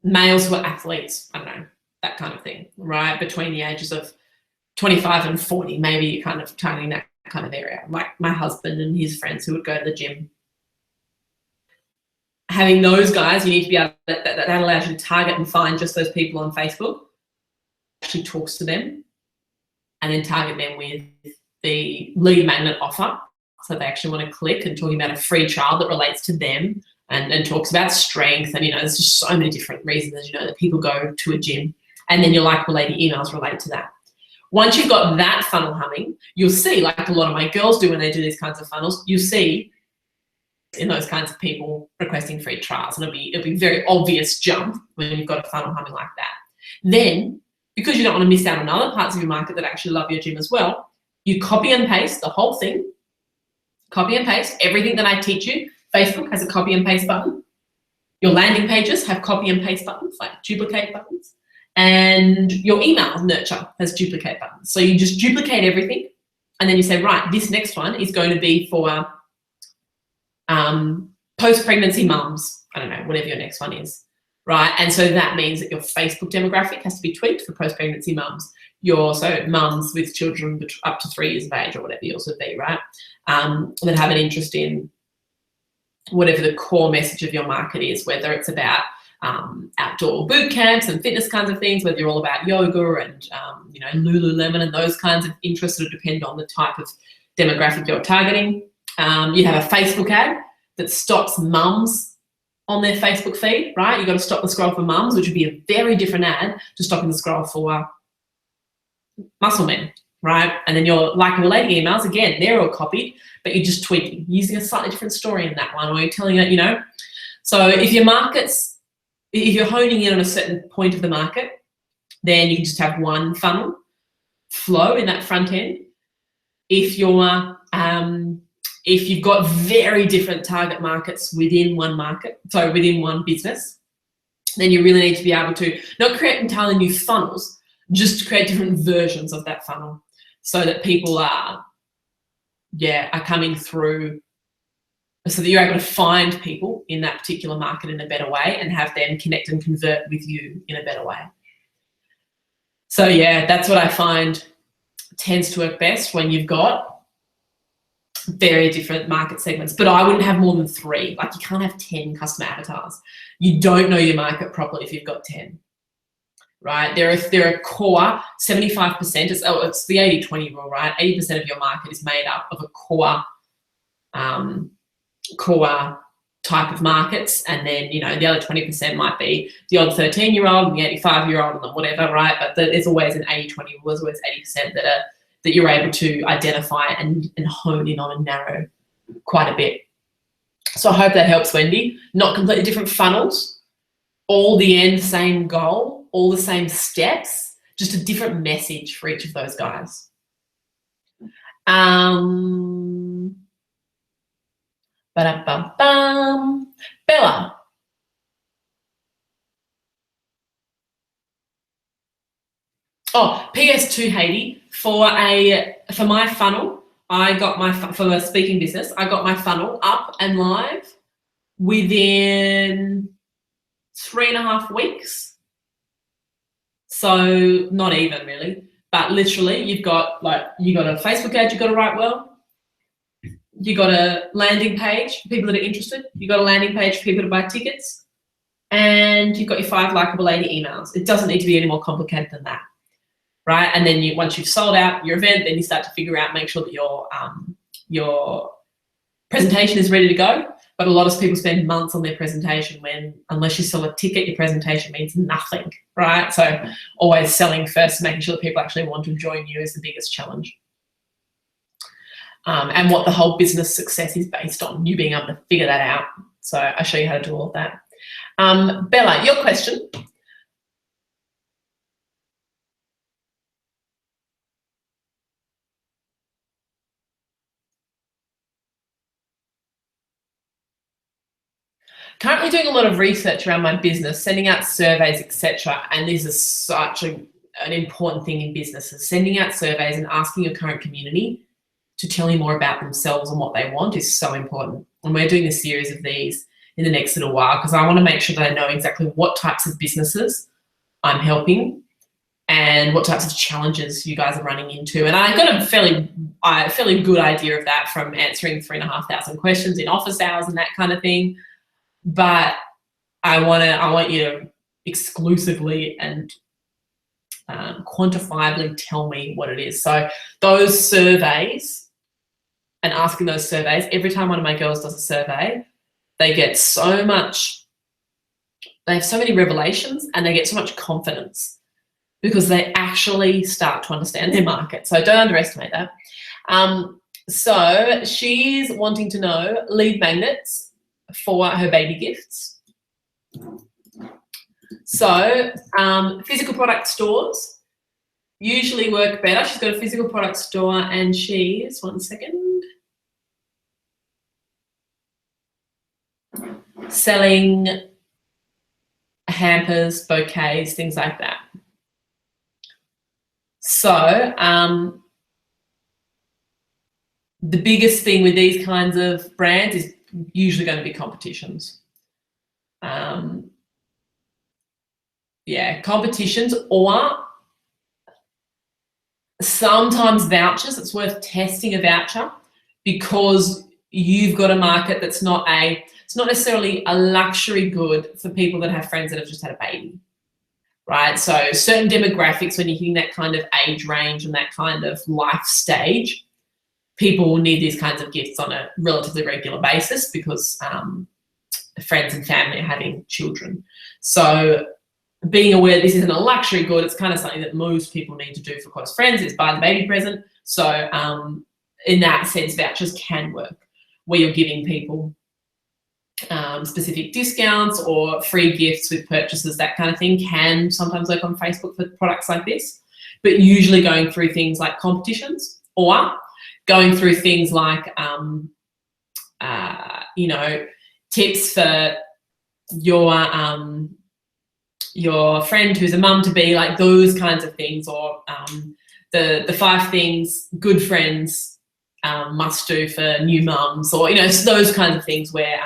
males who are athletes, I don't know, that kind of thing, right? Between the ages of 25 and 40, maybe you're kind of targeting that kind of area, like my husband and his friends who would go to the gym. Having those guys, you need to be able to, that allows you to target and find just those people on Facebook, actually talks to them, and then target them with the lead magnet offer. So they actually want to click, and talking about a free trial that relates to them, and talks about strength. And, there's just so many different reasons, that people go to a gym, and then your likable lady emails relate to that. Once you've got that funnel humming, you'll see, like a lot of my girls do when they do these kinds of funnels, you'll see in those kinds of people requesting free trials, and it'll be very obvious jump when you've got a funnel humming like that. Then, because you don't want to miss out on other parts of your market that actually love your gym as well, You copy and paste the whole thing, copy and paste everything that I teach you. Facebook has a copy and paste button. Your landing pages have copy and paste buttons, like duplicate buttons. And your email nurture has duplicate buttons. So you just duplicate everything, and then you say, right, this next one is going to be for post-pregnancy mums. I don't know, whatever your next one is, right? And so that means that your Facebook demographic has to be tweaked for post-pregnancy mums. So mums with children up to 3 years of age or whatever yours would be, right? That have an interest in whatever the core message of your market is, whether it's about outdoor boot camps and fitness kinds of things, whether you're all about yoga and Lululemon and those kinds of interests that depend on the type of demographic you're targeting. You have a Facebook ad that stops mums on their Facebook feed, right? You've got to stop the scroll for mums, which would be a very different ad to stopping the scroll for muscle men, right? And then your likable lady emails, again, they're all copied, but you're just tweaking, using a slightly different story in that one, or you're telling it, So if you're honing in on a certain point of the market, then you can just have one funnel flow in that front end. If you've got very different target markets within one business, then you really need to be able to not create entirely new funnels, just create different versions of that funnel so that people are coming through, so that you're able to find people in that particular market in a better way and have them connect and convert with you in a better way. So that's what I find tends to work best when you've got very different market segments. But I wouldn't have more than 3. Like, you can't have 10 customer avatars. You don't know your market properly if you've got 10. Right? They're a core 75%. It's the 80-20 rule, right? 80% of your market is made up of a core type of markets, and then the other 20% might be the odd 13-year-old and the 85-year-old and whatever, right? But there's always an 80-20 rule. There's always 80% that you're able to identify and hone in on and narrow quite a bit. So I hope that helps, Wendy. Not completely different funnels, all the end same goal, all the same steps, just a different message for each of those guys. Bella. Oh, PS2, Haiti, for my funnel, for the speaking business, I got my funnel up and live within 3.5 weeks. So not even really, but literally you got a Facebook ad you got to write well. You got a landing page for people that are interested. You got a landing page for people to buy tickets, and you've got your 5 likable lady emails. It doesn't need to be any more complicated than that, right? And then once you've sold out your event, then you start to figure out, make sure that your presentation is ready to go. But a lot of people spend months on their presentation unless you sell a ticket, your presentation means nothing, right? So always selling first, making sure that people actually want to join you is the biggest challenge. And what the whole business success is based on, you being able to figure that out. So I'll show you how to do all of that. Bella, your question. Currently doing a lot of research around my business, sending out surveys, etc. And this is such an important thing in businesses. Sending out surveys and asking your current community to tell you more about themselves and what they want is so important. And we're doing a series of these in the next little while because I want to make sure that I know exactly what types of businesses I'm helping and what types of challenges you guys are running into. And I got a fairly good idea of that from answering 3,500 questions in office hours and that kind of thing. But I want you to exclusively and quantifiably tell me what it is. So those surveys and asking those surveys, every time one of my girls does a survey, they have so many revelations and they get so much confidence because they actually start to understand their market. So don't underestimate that. So she's wanting to know lead magnets for her baby gifts. So physical product stores usually work better. She's got a physical product store and she's, one second, selling hampers, bouquets, things like that. So the biggest thing with these kinds of brands is usually going to be competitions. Yeah, competitions, or sometimes vouchers. It's worth testing a voucher because you've got a market that's not necessarily a luxury good for people that have friends that have just had a baby, right? So certain demographics, when you're hitting that kind of age range and that kind of life stage, people will need these kinds of gifts on a relatively regular basis because friends and family are having children. So being aware this isn't a luxury good, it's kind of something that most people need to do for close friends, is buy the baby present. So in that sense, vouchers can work, where you're giving people specific discounts or free gifts with purchases. That kind of thing can sometimes work on Facebook for products like this, but usually going through things like competitions or going through things like you know, tips for your friend who's a mum to be, like those kinds of things, or the 5 things good friends must do for new mums, or, you know, those kinds of things where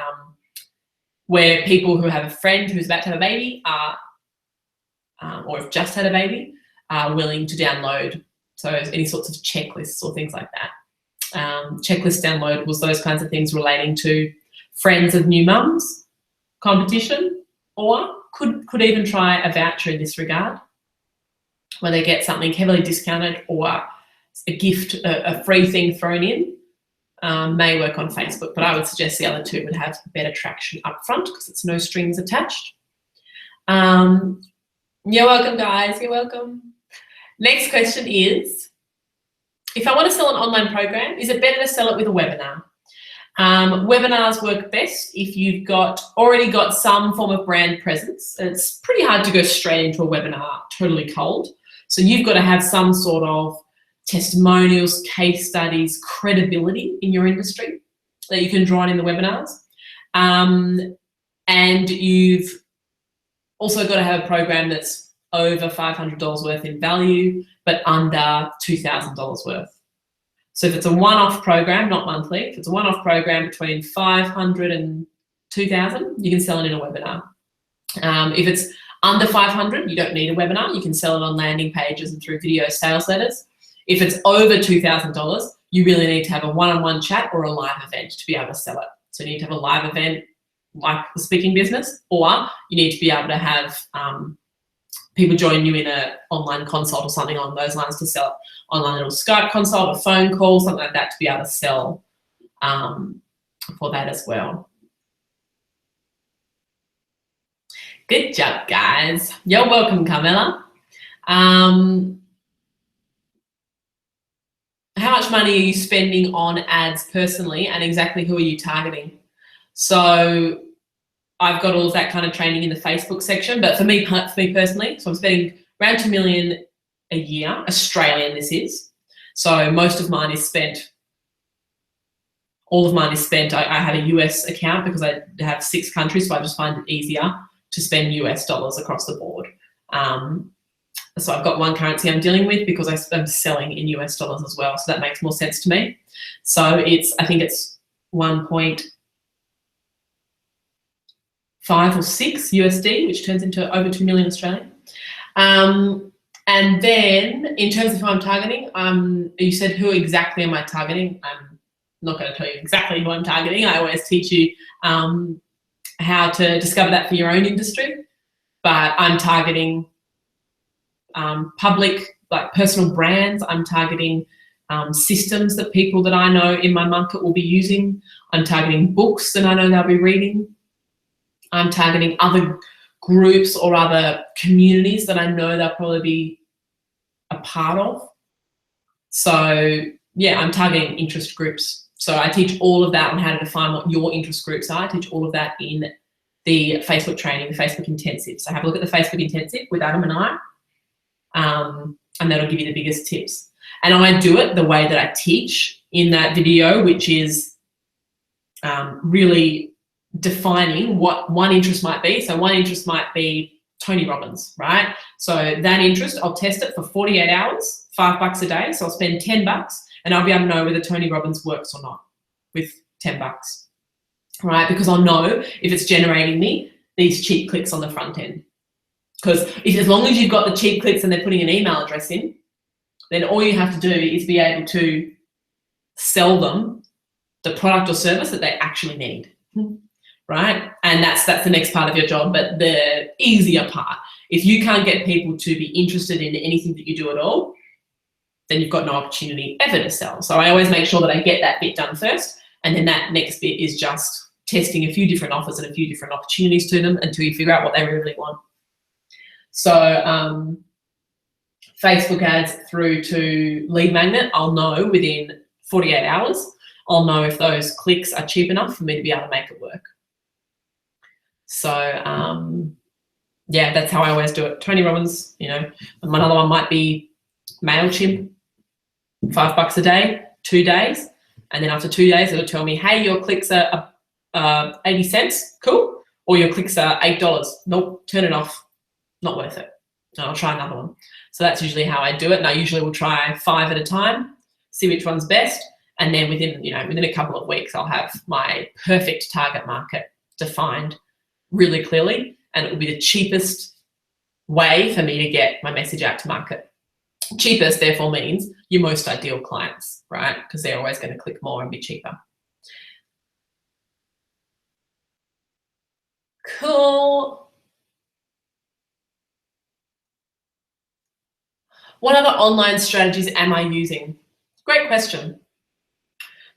people who have a friend who's about to have a baby are, or have just had a baby, are willing to download. So any sorts of checklists or things like that. Checklist download was those kinds of things relating to friends of new mums, competition, or could even try a voucher in this regard, where they get something heavily discounted or a gift, a free thing thrown in. May work on Facebook, but I would suggest the other two would have better traction up front because it's no strings attached. You're welcome, guys. You're welcome. Next question is, if I want to sell an online program, is it better to sell it with a webinar? Webinars work best if you've already got some form of brand presence. It's pretty hard to go straight into a webinar totally cold. So you've got to have some sort of testimonials, case studies, credibility in your industry that you can draw on in the webinars. And you've also got to have a program that's over $500 worth in value, but under $2,000 worth. So if it's a one-off program, not monthly, if it's a one-off program between 500 and 2,000, you can sell it in a webinar. If it's under 500, you don't need a webinar. You can sell it on landing pages and through video sales letters. If it's over $2,000, you really need to have a one-on-one chat or a live event to be able to sell it. So you need to have a live event like the speaking business, or you need to be able to have people join you in an online consult or something along those lines to sell it. Online little Skype consult, a phone call, something like that, to be able to sell for that as well. Good job, guys. You're welcome, Carmela. How much money are you spending on ads personally, and exactly who are you targeting? So I've got all of that kind of training in the Facebook section, but for me personally, so I'm spending around 2 million a year, Australian this is. So most of mine is spent, all of mine is spent. I have a US account because I have 6 countries, so I just find it easier to spend US dollars across the board. So I've got one currency I'm dealing with because I'm selling in US dollars as well, so that makes more sense to me. So I think it's 1.5 or 6 USD, which turns into over 2 million Australian. And then in terms of who I'm targeting, you said who exactly am I targeting? I'm not going to tell you exactly who I'm targeting. I always teach you how to discover that for your own industry, but I'm targeting public, like personal brands. I'm targeting systems that people that I know in my market will be using. I'm targeting books that I know they'll be reading. I'm targeting other groups or other communities that I know they'll probably be a part of. So yeah, I'm targeting interest groups. So I teach all of that on how to define what your interest groups are. I teach all of that in the Facebook training, the Facebook Intensive. So have a look at the Facebook Intensive with Adam and I. and that'll give you the biggest tips. And I do it the way that I teach in that video, which is really defining what one interest might be. So one interest might be Tony Robbins, right? So that interest, I'll test it for 48 hours, $5 a day. So I'll spend $10 and I'll be able to know whether Tony Robbins works or not with $10, right? Because I'll know if it's generating me these cheap clicks on the front end. Because as long as you've got the cheap clicks and they're putting an email address in, then all you have to do is be able to sell them the product or service that they actually need, right? And that's the next part of your job. But the easier part, if you can't get people to be interested in anything that you do at all, then you've got no opportunity ever to sell. So I always make sure that I get that bit done first, and then that next bit is just testing a few different offers and a few different opportunities to them until you figure out what they really want. So Facebook ads through to Lead Magnet, I'll know within 48 hours. I'll know if those clicks are cheap enough for me to be able to make it work. So yeah, that's how I always do it. Tony Robbins, you know, another one might be MailChimp, $5 a day, 2 days. And then after 2 days, it'll tell me, hey, your clicks are 80 cents, cool. Or your clicks are $8, nope, turn it off, not worth it. And I'll try another one. So that's usually how I do it. And I usually will try 5 at a time, see which one's best. And then within a couple of weeks, I'll have my perfect target market defined really clearly. And it will be the cheapest way for me to get my message out to market. Cheapest, therefore, means your most ideal clients, right? Because they're always going to click more and be cheaper. Cool. What other online strategies am I using? Great question.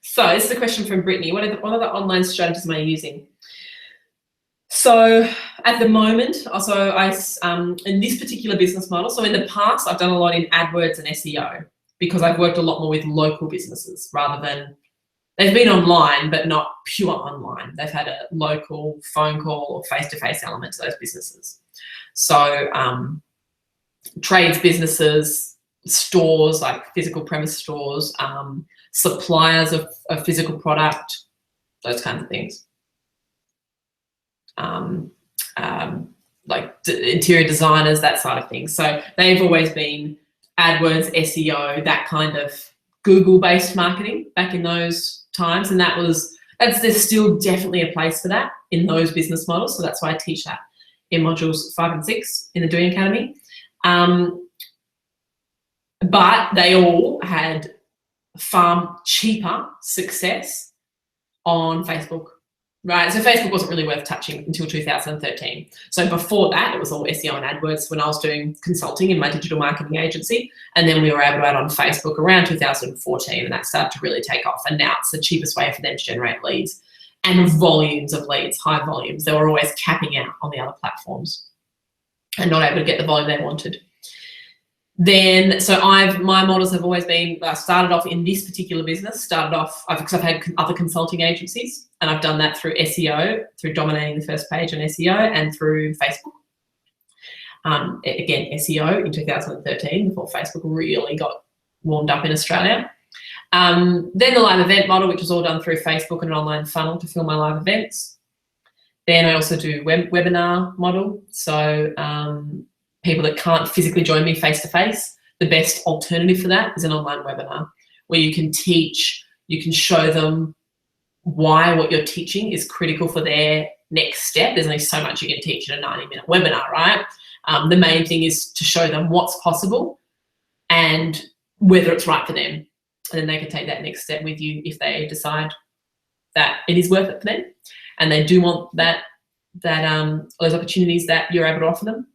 So this is a question from Brittany. What other online strategies am I using? So at the moment, in this particular business model, so in the past, I've done a lot in AdWords and SEO because I've worked a lot more with local businesses rather than, they've been online, but not pure online. They've had a local phone call or face-to-face element to those businesses. So trades businesses, stores, like physical premise stores, suppliers of physical product, those kinds of things. Like interior designers, that side of things. So they've always been AdWords, SEO, that kind of Google-based marketing back in those times. And there's still definitely a place for that in those business models. So that's why I teach that in modules 5 and 6 in the Doing Academy. But they all had far cheaper success on Facebook, right? So Facebook wasn't really worth touching until 2013. So before that, it was all SEO and AdWords when I was doing consulting in my digital marketing agency. And then we were able to add on Facebook around 2014, and that started to really take off. And now it's the cheapest way for them to generate leads and volumes of leads, high volumes. They were always capping out on the other platforms and not able to get the volume they wanted. Then, so my models have always been, I started off in this particular business, because I've had other consulting agencies, and I've done that through SEO, through dominating the first page on SEO, and through Facebook. Again, SEO in 2013, before Facebook really got warmed up in Australia. Then the live event model, which was all done through Facebook and an online funnel to fill my live events. Then I also do webinar model. So people that can't physically join me face-to-face, the best alternative for that is an online webinar where you can teach, you can show them why what you're teaching is critical for their next step. There's only so much you can teach in a 90-minute webinar, right? The main thing is to show them what's possible and whether it's right for them. And then they can take that next step with you if they decide that it is worth it for them and they do want those opportunities that you're able to offer them.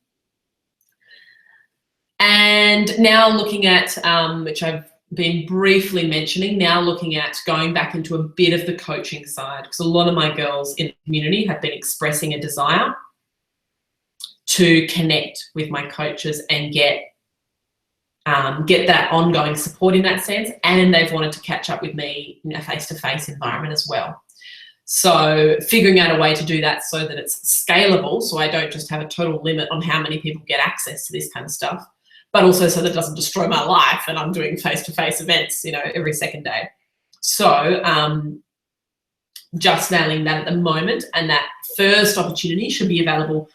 And now looking at, which I've been briefly mentioning, now looking at going back into a bit of the coaching side, because a lot of my girls in the community have been expressing a desire to connect with my coaches and get that ongoing support in that sense, and they've wanted to catch up with me in a face-to-face environment as well. So figuring out a way to do that so that it's scalable, so I don't just have a total limit on how many people get access to this kind of stuff, but also so that it doesn't destroy my life and I'm doing face-to-face events, you know, every second day. So just nailing that at the moment, and that first opportunity should be available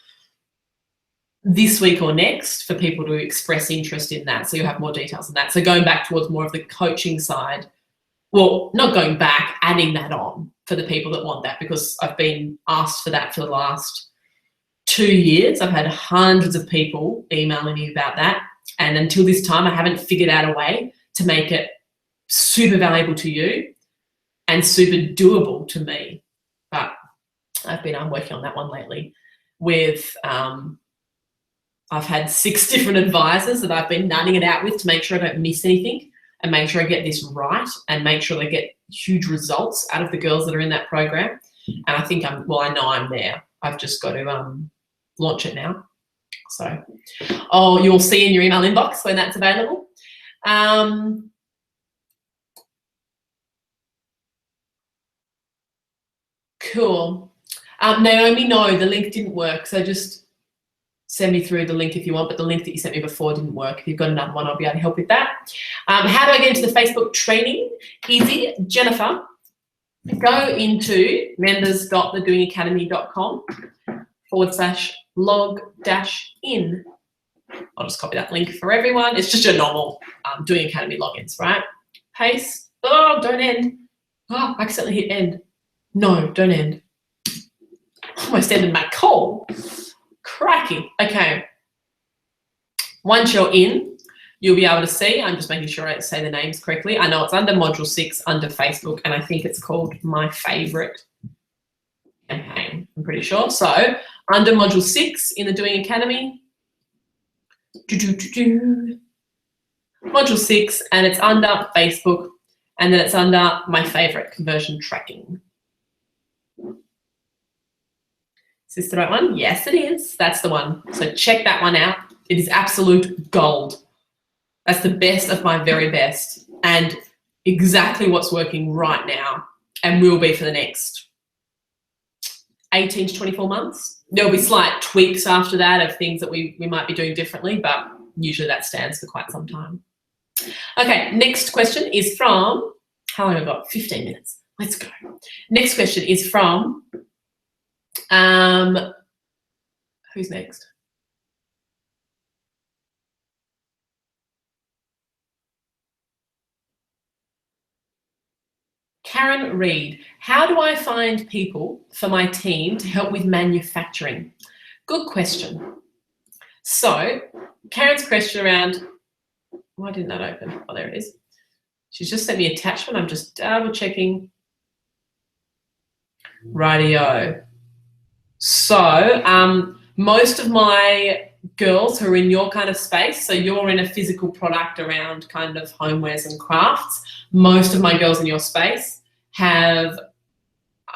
this week or next for people to express interest in that. So you'll have more details on that. So going back towards more of the coaching side, well, not going back, adding that on for the people that want that, because I've been asked for that for the last 2 years. I've had hundreds of people emailing me about that. And until this time, I haven't figured out a way to make it super valuable to you and super doable to me. But I'm working on that one lately with, I've had 6 different advisors that I've been nutting it out with to make sure I don't miss anything and make sure I get this right and make sure they get huge results out of the girls that are in that program. And I think I know I'm there. I've just got to launch it now. So, you'll see in your email inbox when that's available. Cool. Naomi, no, the link didn't work. So just send me through the link if you want, but the link that you sent me before didn't work. If you've got another one, I'll be able to help with that. How do I get into the Facebook training? Easy. Jennifer, go into members.thedoingacademy.com/log-in. I'll just copy that link for everyone. It's just your normal Doing Academy logins, right? Paste. Oh, don't end. Oh, I accidentally hit end. No, don't end. Almost ended my call. Cracking. Okay. Once you're in, you'll be able to see, I'm just making sure I say the names correctly. I know it's under Module 6 under Facebook, and I think it's called My Favorite Campaign, I'm pretty sure. So under Module 6 in the Doing Academy, Module 6, and it's under Facebook, and then it's under My Favorite Conversion Tracking. Is this the right one? Yes, it is. That's the one. So check that one out. It is absolute gold. That's the best of my very best, and exactly what's working right now and will be for the next 18 to 24 months. There'll be slight tweaks after that of things that we might be doing differently, but usually that stands for quite some time. Okay, next question is from, how long have I got? 15 minutes. Let's go. Next question is from, who's next? Karen Reed, how do I find people for my team to help with manufacturing? Good question. So Karen's question around, why didn't that open? Oh, there it is. She's just sent me an attachment. I'm just double checking. Rightio. So most of my girls who are in your kind of space, so you're in a physical product around kind of homewares and crafts, most of my girls in your space have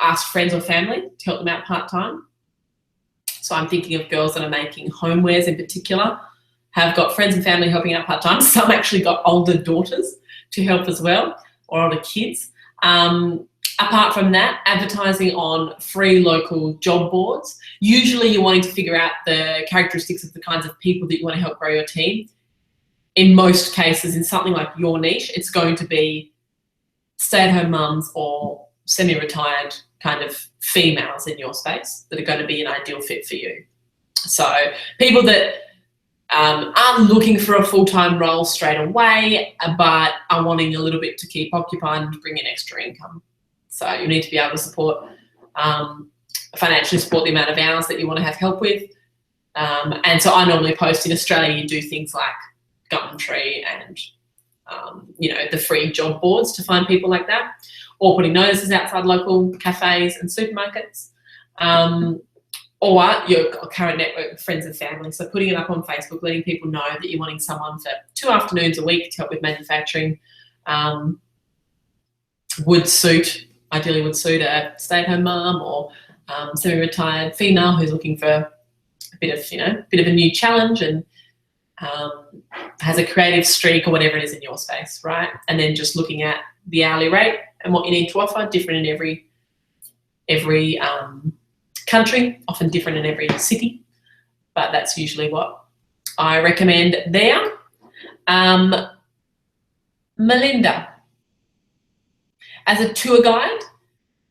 asked friends or family to help them out part-time. So I'm thinking of girls that are making homewares in particular, have got friends and family helping out part-time. Some actually got older daughters to help as well, or older kids. Apart from that, advertising on free local job boards. Usually you're wanting to figure out the characteristics of the kinds of people that you want to help grow your team. In most cases, in something like your niche, it's going to be stay-at-home mums or semi-retired kind of females in your space that are going to be an ideal fit for you. So people that aren't looking for a full-time role straight away, but are wanting a little bit to keep occupied and to bring in extra income. So you need to be able to support, financially support the amount of hours that you want to have help with. And so I normally post in Australia, you do things like Gumtree and, the free job boards to find people like that, or putting notices outside local cafes and supermarkets, or your current network of friends and family. So putting it up on Facebook, letting people know that you're wanting someone for 2 afternoons a week to help with manufacturing, ideally would suit a stay-at-home mum or semi-retired female who's looking for a bit of a new challenge and has a creative streak or whatever it is in your space, right? And then just looking at the hourly rate and what you need to offer, different in every country, often different in every city, but that's usually what I recommend there. Melinda, as a tour guide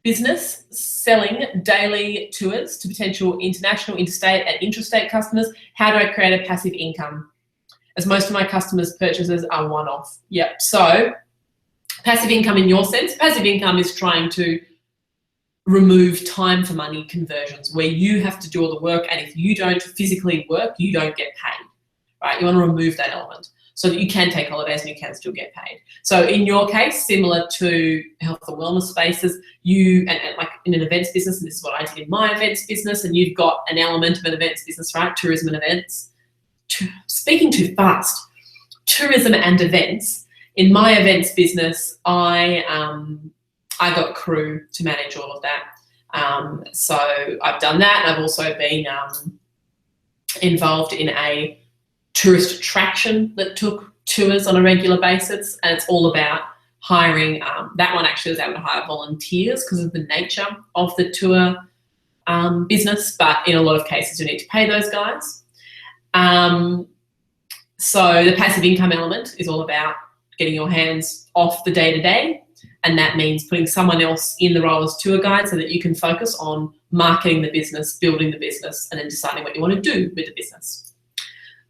business selling daily tours to potential international, interstate and intrastate customers, how do I create a passive income? As most of my customers' purchases are one-off. Yep, so passive income in your sense, passive income is trying to remove time for money conversions where you have to do all the work, and if you don't physically work, you don't get paid, right? You want to remove that element so that you can take holidays and you can still get paid. So in your case, similar to health and wellness spaces, and like in an events business, and this is what I did in my events business, and you've got an element of an events business, right? Tourism and events. Speaking too fast, tourism and events. In my events business, I got crew to manage all of that. So I've done that. I've also been involved in a tourist attraction that took tours on a regular basis, and it's all about hiring. That one actually was able to hire volunteers because of the nature of the tour business, but in a lot of cases you need to pay those guys. So the passive income element is all about getting your hands off the day-to-day, and that means putting someone else in the role as tour guide so that you can focus on marketing the business, building the business, and then deciding what you want to do with the business.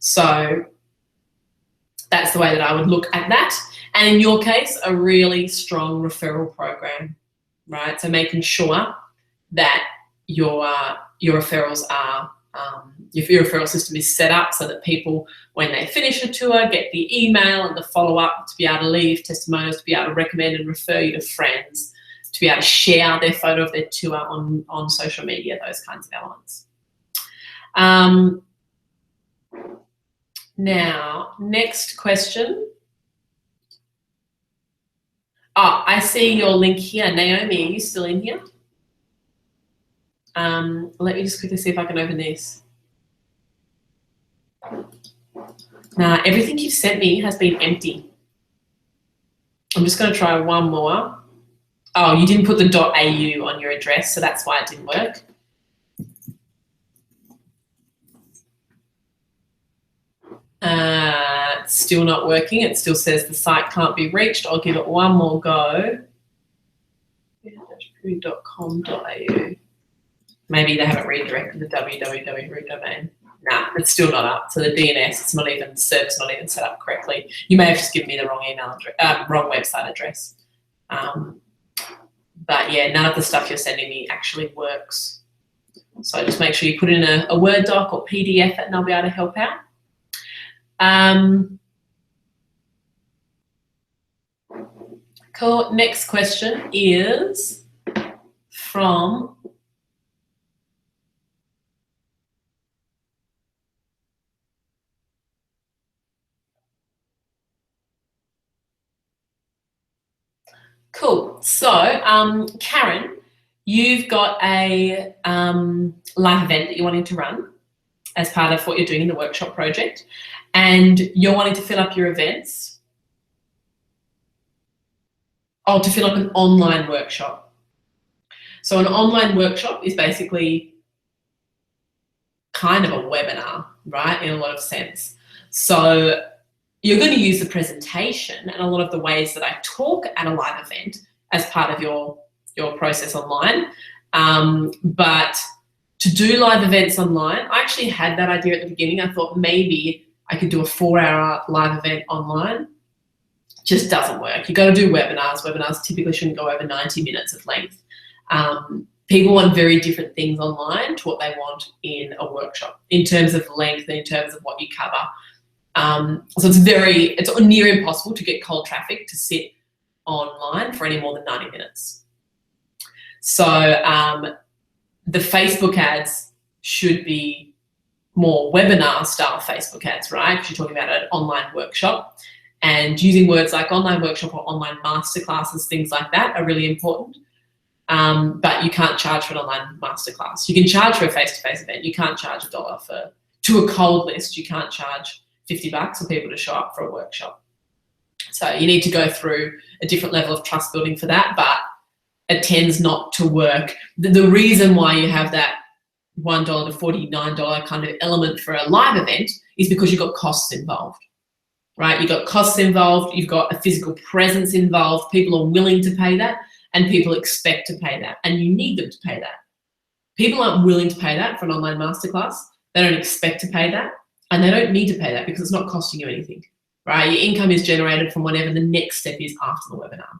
So that's the way that I would look at that. And in your case, a really strong referral program, right? So making sure that your referrals are, your referral system is set up so that people, when they finish a tour, get the email and the follow-up to be able to leave testimonials, to be able to recommend and refer you to friends, to be able to share their photo of their tour on social media, those kinds of elements. Now, next question. Oh, I see your link here. Naomi, are you still in here? Let me just quickly see if I can open this. Now, everything you've sent me has been empty. I'm just going to try one more. Oh, you didn't put the .au on your address, so that's why it didn't work. It's still not working. It still says the site can't be reached. I'll give it one more go. .com.au. Maybe they haven't redirected the www domain. Nah, it's still not up. So the DNS, it's not even, the server's not even set up correctly. You may have just given me the wrong email address, wrong website address. But yeah, none of the stuff you're sending me actually works. So just make sure you put in a Word doc or PDF and I'll be able to help out. Cool. Next question is from Cool. So, Karen, you've got a live event that you're wanting to run as part of what you're doing in the workshop project, and you're wanting to fill up your events. Oh, to fill up an online workshop. So an online workshop is basically kind of a webinar, right, in a lot of sense. So you're going to use the presentation and a lot of the ways that I talk at a live event as part of your process online. But to do live events online, I actually had that idea at the beginning. I thought maybe I could do a 4-hour live event online. Just doesn't work. You've got to do webinars. Webinars typically shouldn't go over 90 minutes of length. People want very different things online to what they want in a workshop in terms of length and in terms of what you cover. So it's near impossible to get cold traffic to sit online for any more than 90 minutes. So the Facebook ads should be more webinar style Facebook ads, right? Because you're talking about an online workshop, and using words like online workshop or online masterclasses, things like that are really important. But you can't charge for an online masterclass. You can charge for a face-to-face event. You can't charge $1 to a cold list. You can't charge $50 for people to show up for a workshop. So you need to go through a different level of trust building for that, but it tends not to work. The reason why you have that $1 to $49 kind of element for a live event is because you've got costs involved. right? You've got costs involved, you've got a physical presence involved, people are willing to pay that, and people expect to pay that, and you need them to pay that. People aren't willing to pay that for an online masterclass. They don't expect to pay that, and they don't need to pay that because it's not costing you anything, right? Your income is generated from whatever the next step is after the webinar.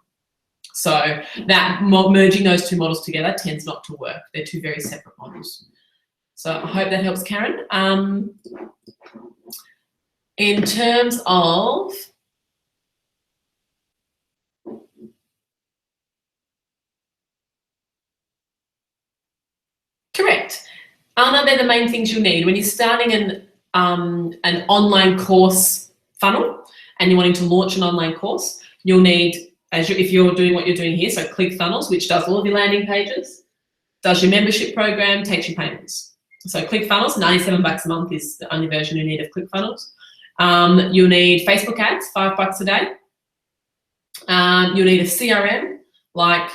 So that merging those two models together tends not to work. They're two very separate models. So I hope that helps, Karen. In terms of correct. Aren't they the main things you'll need when you're starting an online course funnel and you're wanting to launch an online course? You'll need, if you're doing what you're doing here, so ClickFunnels, which does all of your landing pages, does your membership program, takes your payments. So ClickFunnels, $97 a month is the only version you need of ClickFunnels. You'll need Facebook ads, $5 a day. You'll need a CRM like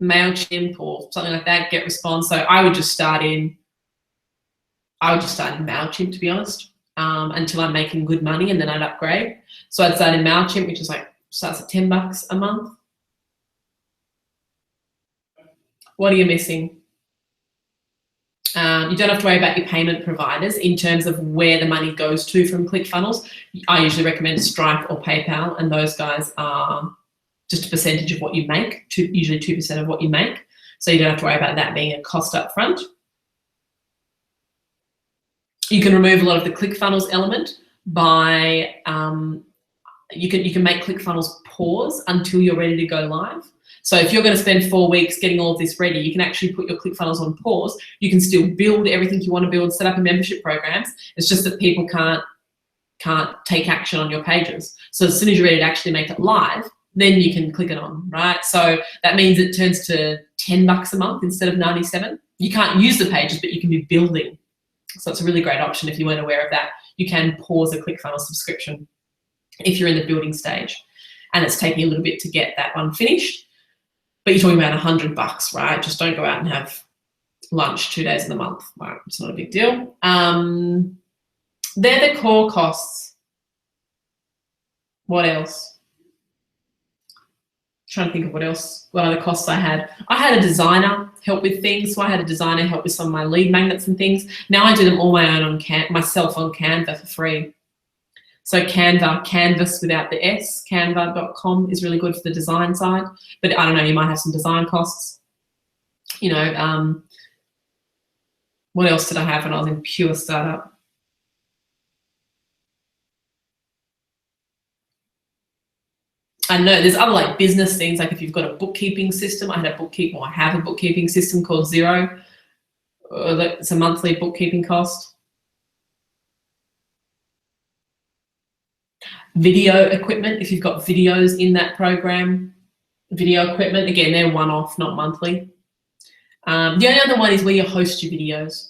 MailChimp or something like that, GetResponse. So I would just start in MailChimp, to be honest, until I'm making good money, and then I'd upgrade. So I'd start in MailChimp, which is like starts at $10 a month. What are you missing? You don't have to worry about your payment providers in terms of where the money goes to from ClickFunnels. I usually recommend Stripe or PayPal, and those guys are just a percentage of what you make, usually 2% of what you make. So you don't have to worry about that being a cost up front. You can remove a lot of the ClickFunnels element by, you can make ClickFunnels pause until you're ready to go live. So if you're going to spend 4 weeks getting all of this ready, you can actually put your ClickFunnels on pause. You can still build everything you want to build, set up your membership programs. It's just that people can't take action on your pages. So as soon as you're ready to actually make it live, then you can click it on, right? So that means it turns to $10 a month instead of 97. You can't use the pages, but you can be building. So it's a really great option if you weren't aware of that. You can pause a ClickFunnels subscription if you're in the building stage and it's taking a little bit to get that one finished. But you're talking about $100, right? Just don't go out and have lunch 2 days in the month. Right? It's not a big deal. They're the core costs. What else? Trying to think of what other costs I had. I had a designer help with things. So I had a designer help with some of my lead magnets and things. Now I do them all my own on myself on Canva for free. So Canvas without the S, canva.com is really good for the design side. But I don't know, you might have some design costs. You know, what else did I have when I was in pure startup? I know there's other like business things, like if you've got a bookkeeping system. I have a bookkeeping system called Xero. It's a monthly bookkeeping cost. Video equipment, if you've got videos in that program, video equipment, again, they're one-off, not monthly. The only other one is where you host your videos.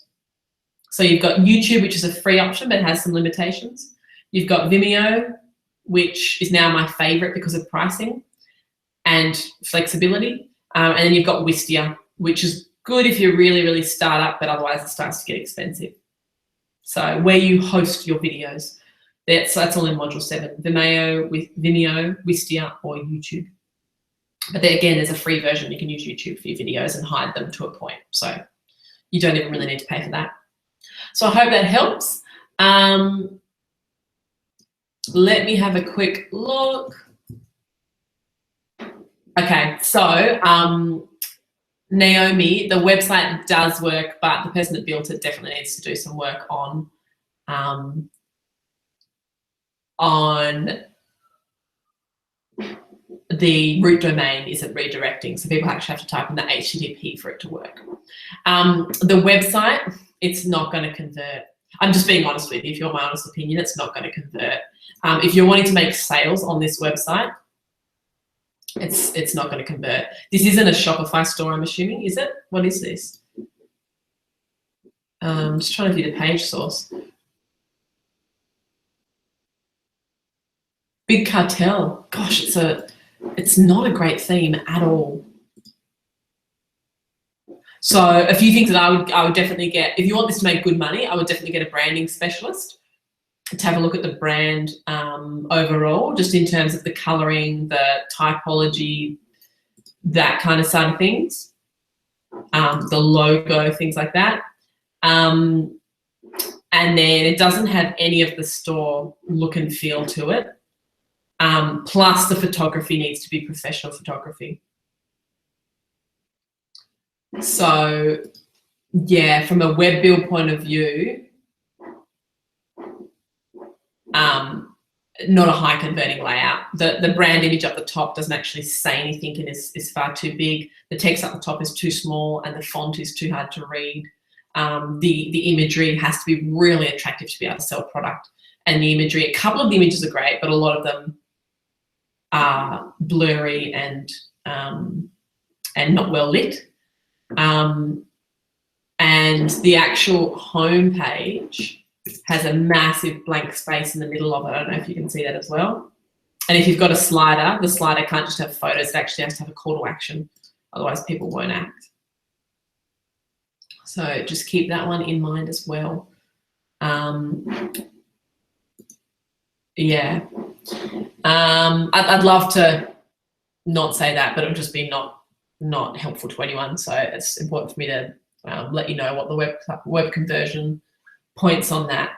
So you've got YouTube, which is a free option, but has some limitations. You've got Vimeo, which is now my favorite because of pricing and flexibility. And then you've got Wistia, which is good if you're really, really start up, but otherwise it starts to get expensive. So where you host your videos. That's all in module 7, Vimeo, Wistia, or YouTube. But then again, there's a free version. You can use YouTube for your videos and hide them to a point. So you don't even really need to pay for that. So I hope that helps. Let me have a quick look. Okay, so Naomi, the website does work, but the person that built it definitely needs to do some work on the root domain isn't redirecting, so people actually have to type in the HTTP for it to work. The website, it's not going to convert. I'm just being honest with you. If you want my honest opinion, it's not going to convert. If you're wanting to make sales on this website, it's not going to convert. This isn't a Shopify store, I'm assuming, is it? What is this? Just trying to view the page source. Big Cartel. Gosh, it's not a great theme at all. So a few things that I would definitely get, if you want this to make good money, I would definitely get a branding specialist. to have a look at the brand overall, just in terms of the colouring, the typology, that kind of side of things, the logo, things like that. And then it doesn't have any of the store look and feel to it. Plus the photography needs to be professional photography. So yeah, from a web build point of view, not a high converting layout. The brand image up the top doesn't actually say anything and is far too big. The text up the top is too small and the font is too hard to read. The imagery has to be really attractive to be able to sell product. And the imagery, a couple of the images are great, but a lot of them are blurry and not well lit. And the actual home page has a massive blank space in the middle of it. I don't know if you can see that as well. And if you've got a slider, the slider can't just have photos, it actually has to have a call to action. Otherwise people won't act. So just keep that one in mind as well. Yeah. I'd love to not say that, but it would just be not helpful to anyone. So it's important for me to let you know what the web conversion points on that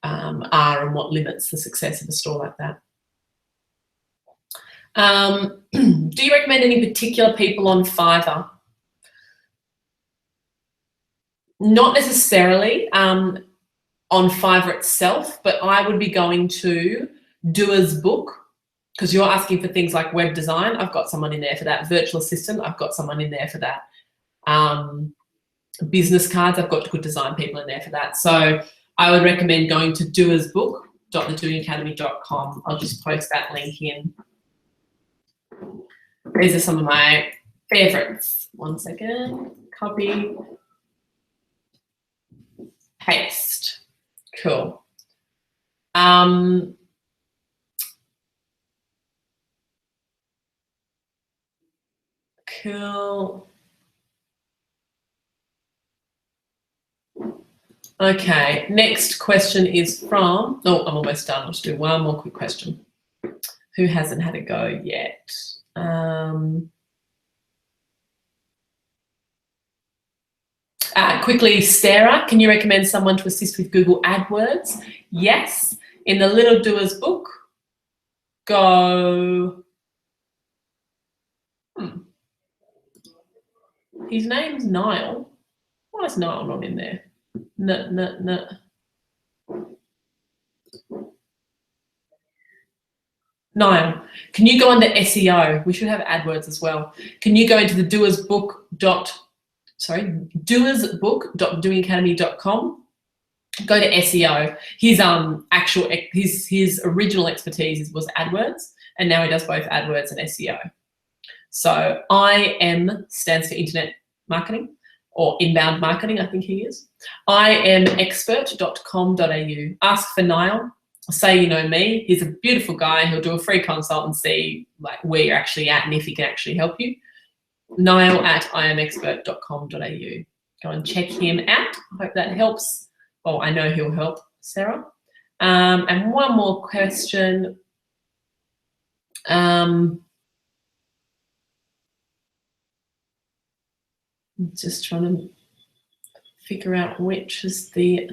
are and what limits the success of a store like that. Do you recommend any particular people on Fiverr? Not necessarily on Fiverr itself, but I would be going to Doer's Book, because you're asking for things like web design. I've got someone in there for that. Virtual assistant, I've got someone in there for that. Business cards, I've got good design people in there for that. So I would recommend going to doersbook.thedoingacademy.com. I'll just post that link in. These are some of my favorites. One second, copy, paste. Cool. Cool. Okay, next question is from, oh, I'm almost done. I'll just do one more quick question. Who hasn't had a go yet? Quickly, Sarah, can you recommend someone to assist with Google AdWords? Yes. In the Little Doers Book, go, his name's Niall. Why is Niall not in there? No. Niall, can you go under SEO? We should have AdWords as well. Can you go into the doersbook.doingacademy.com? Go to SEO. His original expertise was AdWords, and now he does both AdWords and SEO. So IM stands for internet marketing or inbound marketing, I think he is. imexpert.com.au. Ask for Niall. Say you know me. He's a beautiful guy. He'll do a free consult and see like where you're actually at and if he can actually help you. Niall at imexpert.com.au. Go and check him out. I hope that helps. Well, I know he'll help, Sarah. And one more question. Just trying to figure out which is the...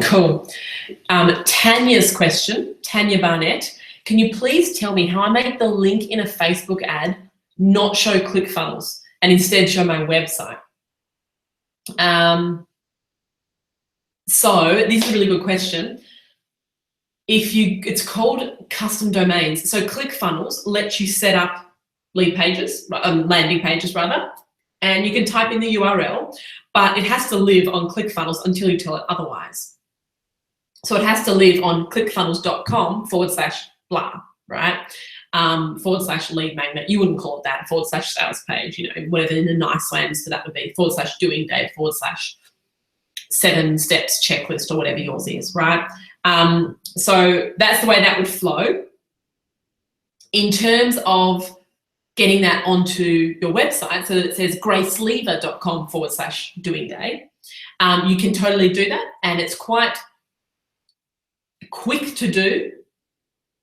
Cool. Tanya's question, Tanya Barnett, can you please tell me how I make the link in a Facebook ad not show ClickFunnels and instead show my website? So this is a really good question. It's called custom domains. So ClickFunnels lets you set up landing pages rather, and you can type in the URL, but it has to live on ClickFunnels until you tell it otherwise. So it has to live on clickfunnels.com/blah, right? /lead magnet. You wouldn't call it that. /sales page, you know, whatever in a nice way for that would be. /doing day, /7 steps checklist or whatever yours is, right? So that's the way that would flow. In terms of getting that onto your website so that it says gracelever.com /doing day, You can totally do that, and it's quite quick to do,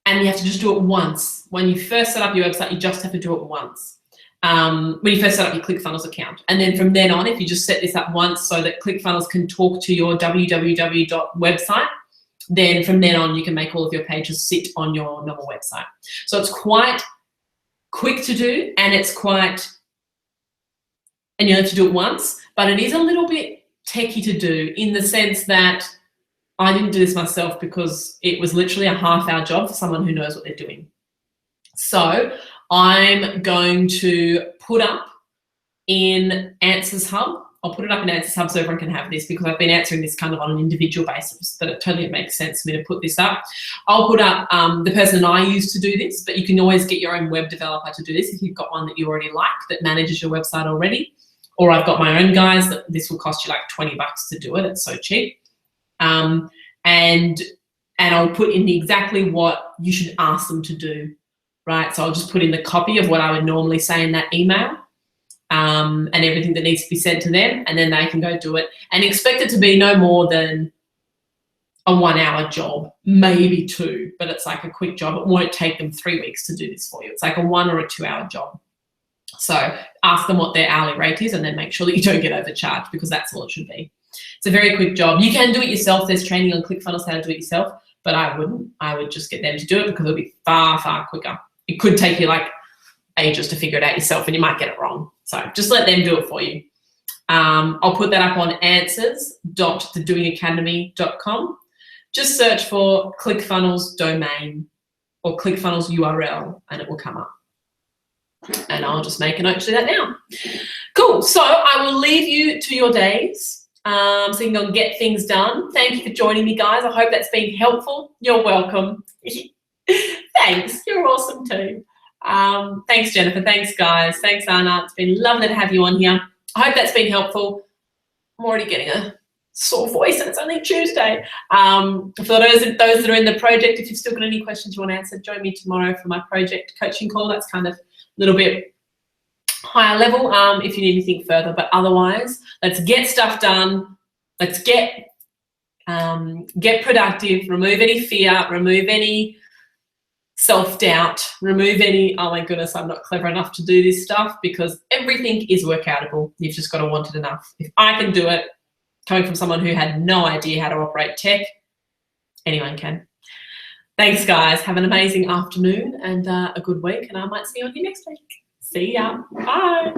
and you have to just do it once. When you first set up your website, you just have to do it once. When you first set up your ClickFunnels account, and then from then on, if you just set this up once so that ClickFunnels can talk to your www.website, then from then on you can make all of your pages sit on your normal website. So it's quite quick to do, and you have to do it once, but it is a little bit techie to do, in the sense that I didn't do this myself because it was literally a half-hour job for someone who knows what they're doing. So I'm going to put up in Answers Hub. I'll put it up in Answers Hub so everyone can have this, because I've been answering this kind of on an individual basis, but it totally makes sense for me to put this up. I'll put up the person I use to do this, but you can always get your own web developer to do this if you've got one that you already like that manages your website already. Or I've got my own guys that this will cost you like $20 to do it. It's so cheap. And I'll put in exactly what you should ask them to do, right? So I'll just put in the copy of what I would normally say in that email, and everything that needs to be sent to them, and then they can go do it. And expect it to be no more than a 1-hour job, maybe 2, but it's like a quick job. It won't take them 3 weeks to do this for you. It's like a 1 or a 2-hour job. So ask them what their hourly rate is, and then make sure that you don't get overcharged, because that's all it should be. It's a very quick job. You can do it yourself. There's training on ClickFunnels how to do it yourself, but I wouldn't. I would just get them to do it, because it'll be far, far quicker. It could take you like ages to figure it out yourself, and you might get it wrong. So just let them do it for you. I'll put that up on answers.thedoingacademy.com. Just search for ClickFunnels domain or ClickFunnels URL, and it will come up. And I'll just make a note to do that now. Cool. So I will leave you to your days, so you can go and get things done. Thank you for joining me, guys. I hope that's been helpful. You're welcome. Thanks. You're awesome too. Thanks, Jennifer. Thanks, guys. Thanks, Anna. It's been lovely to have you on here. I hope that's been helpful. I'm already getting a sore voice, and it's only Tuesday. For those that are in the project, if you've still got any questions you want answered, join me tomorrow for my project coaching call. That's kind of a little bit higher level if you need anything further, but otherwise, let's get stuff done. Let's get productive, remove any fear, remove any self-doubt, remove any, oh my goodness, I'm not clever enough to do this stuff, because everything is workoutable. You've just got to want it enough. If I can do it, coming from someone who had no idea how to operate tech, anyone can. Thanks, guys. Have an amazing afternoon and a good week, and I might see you on here next week. See ya. Bye.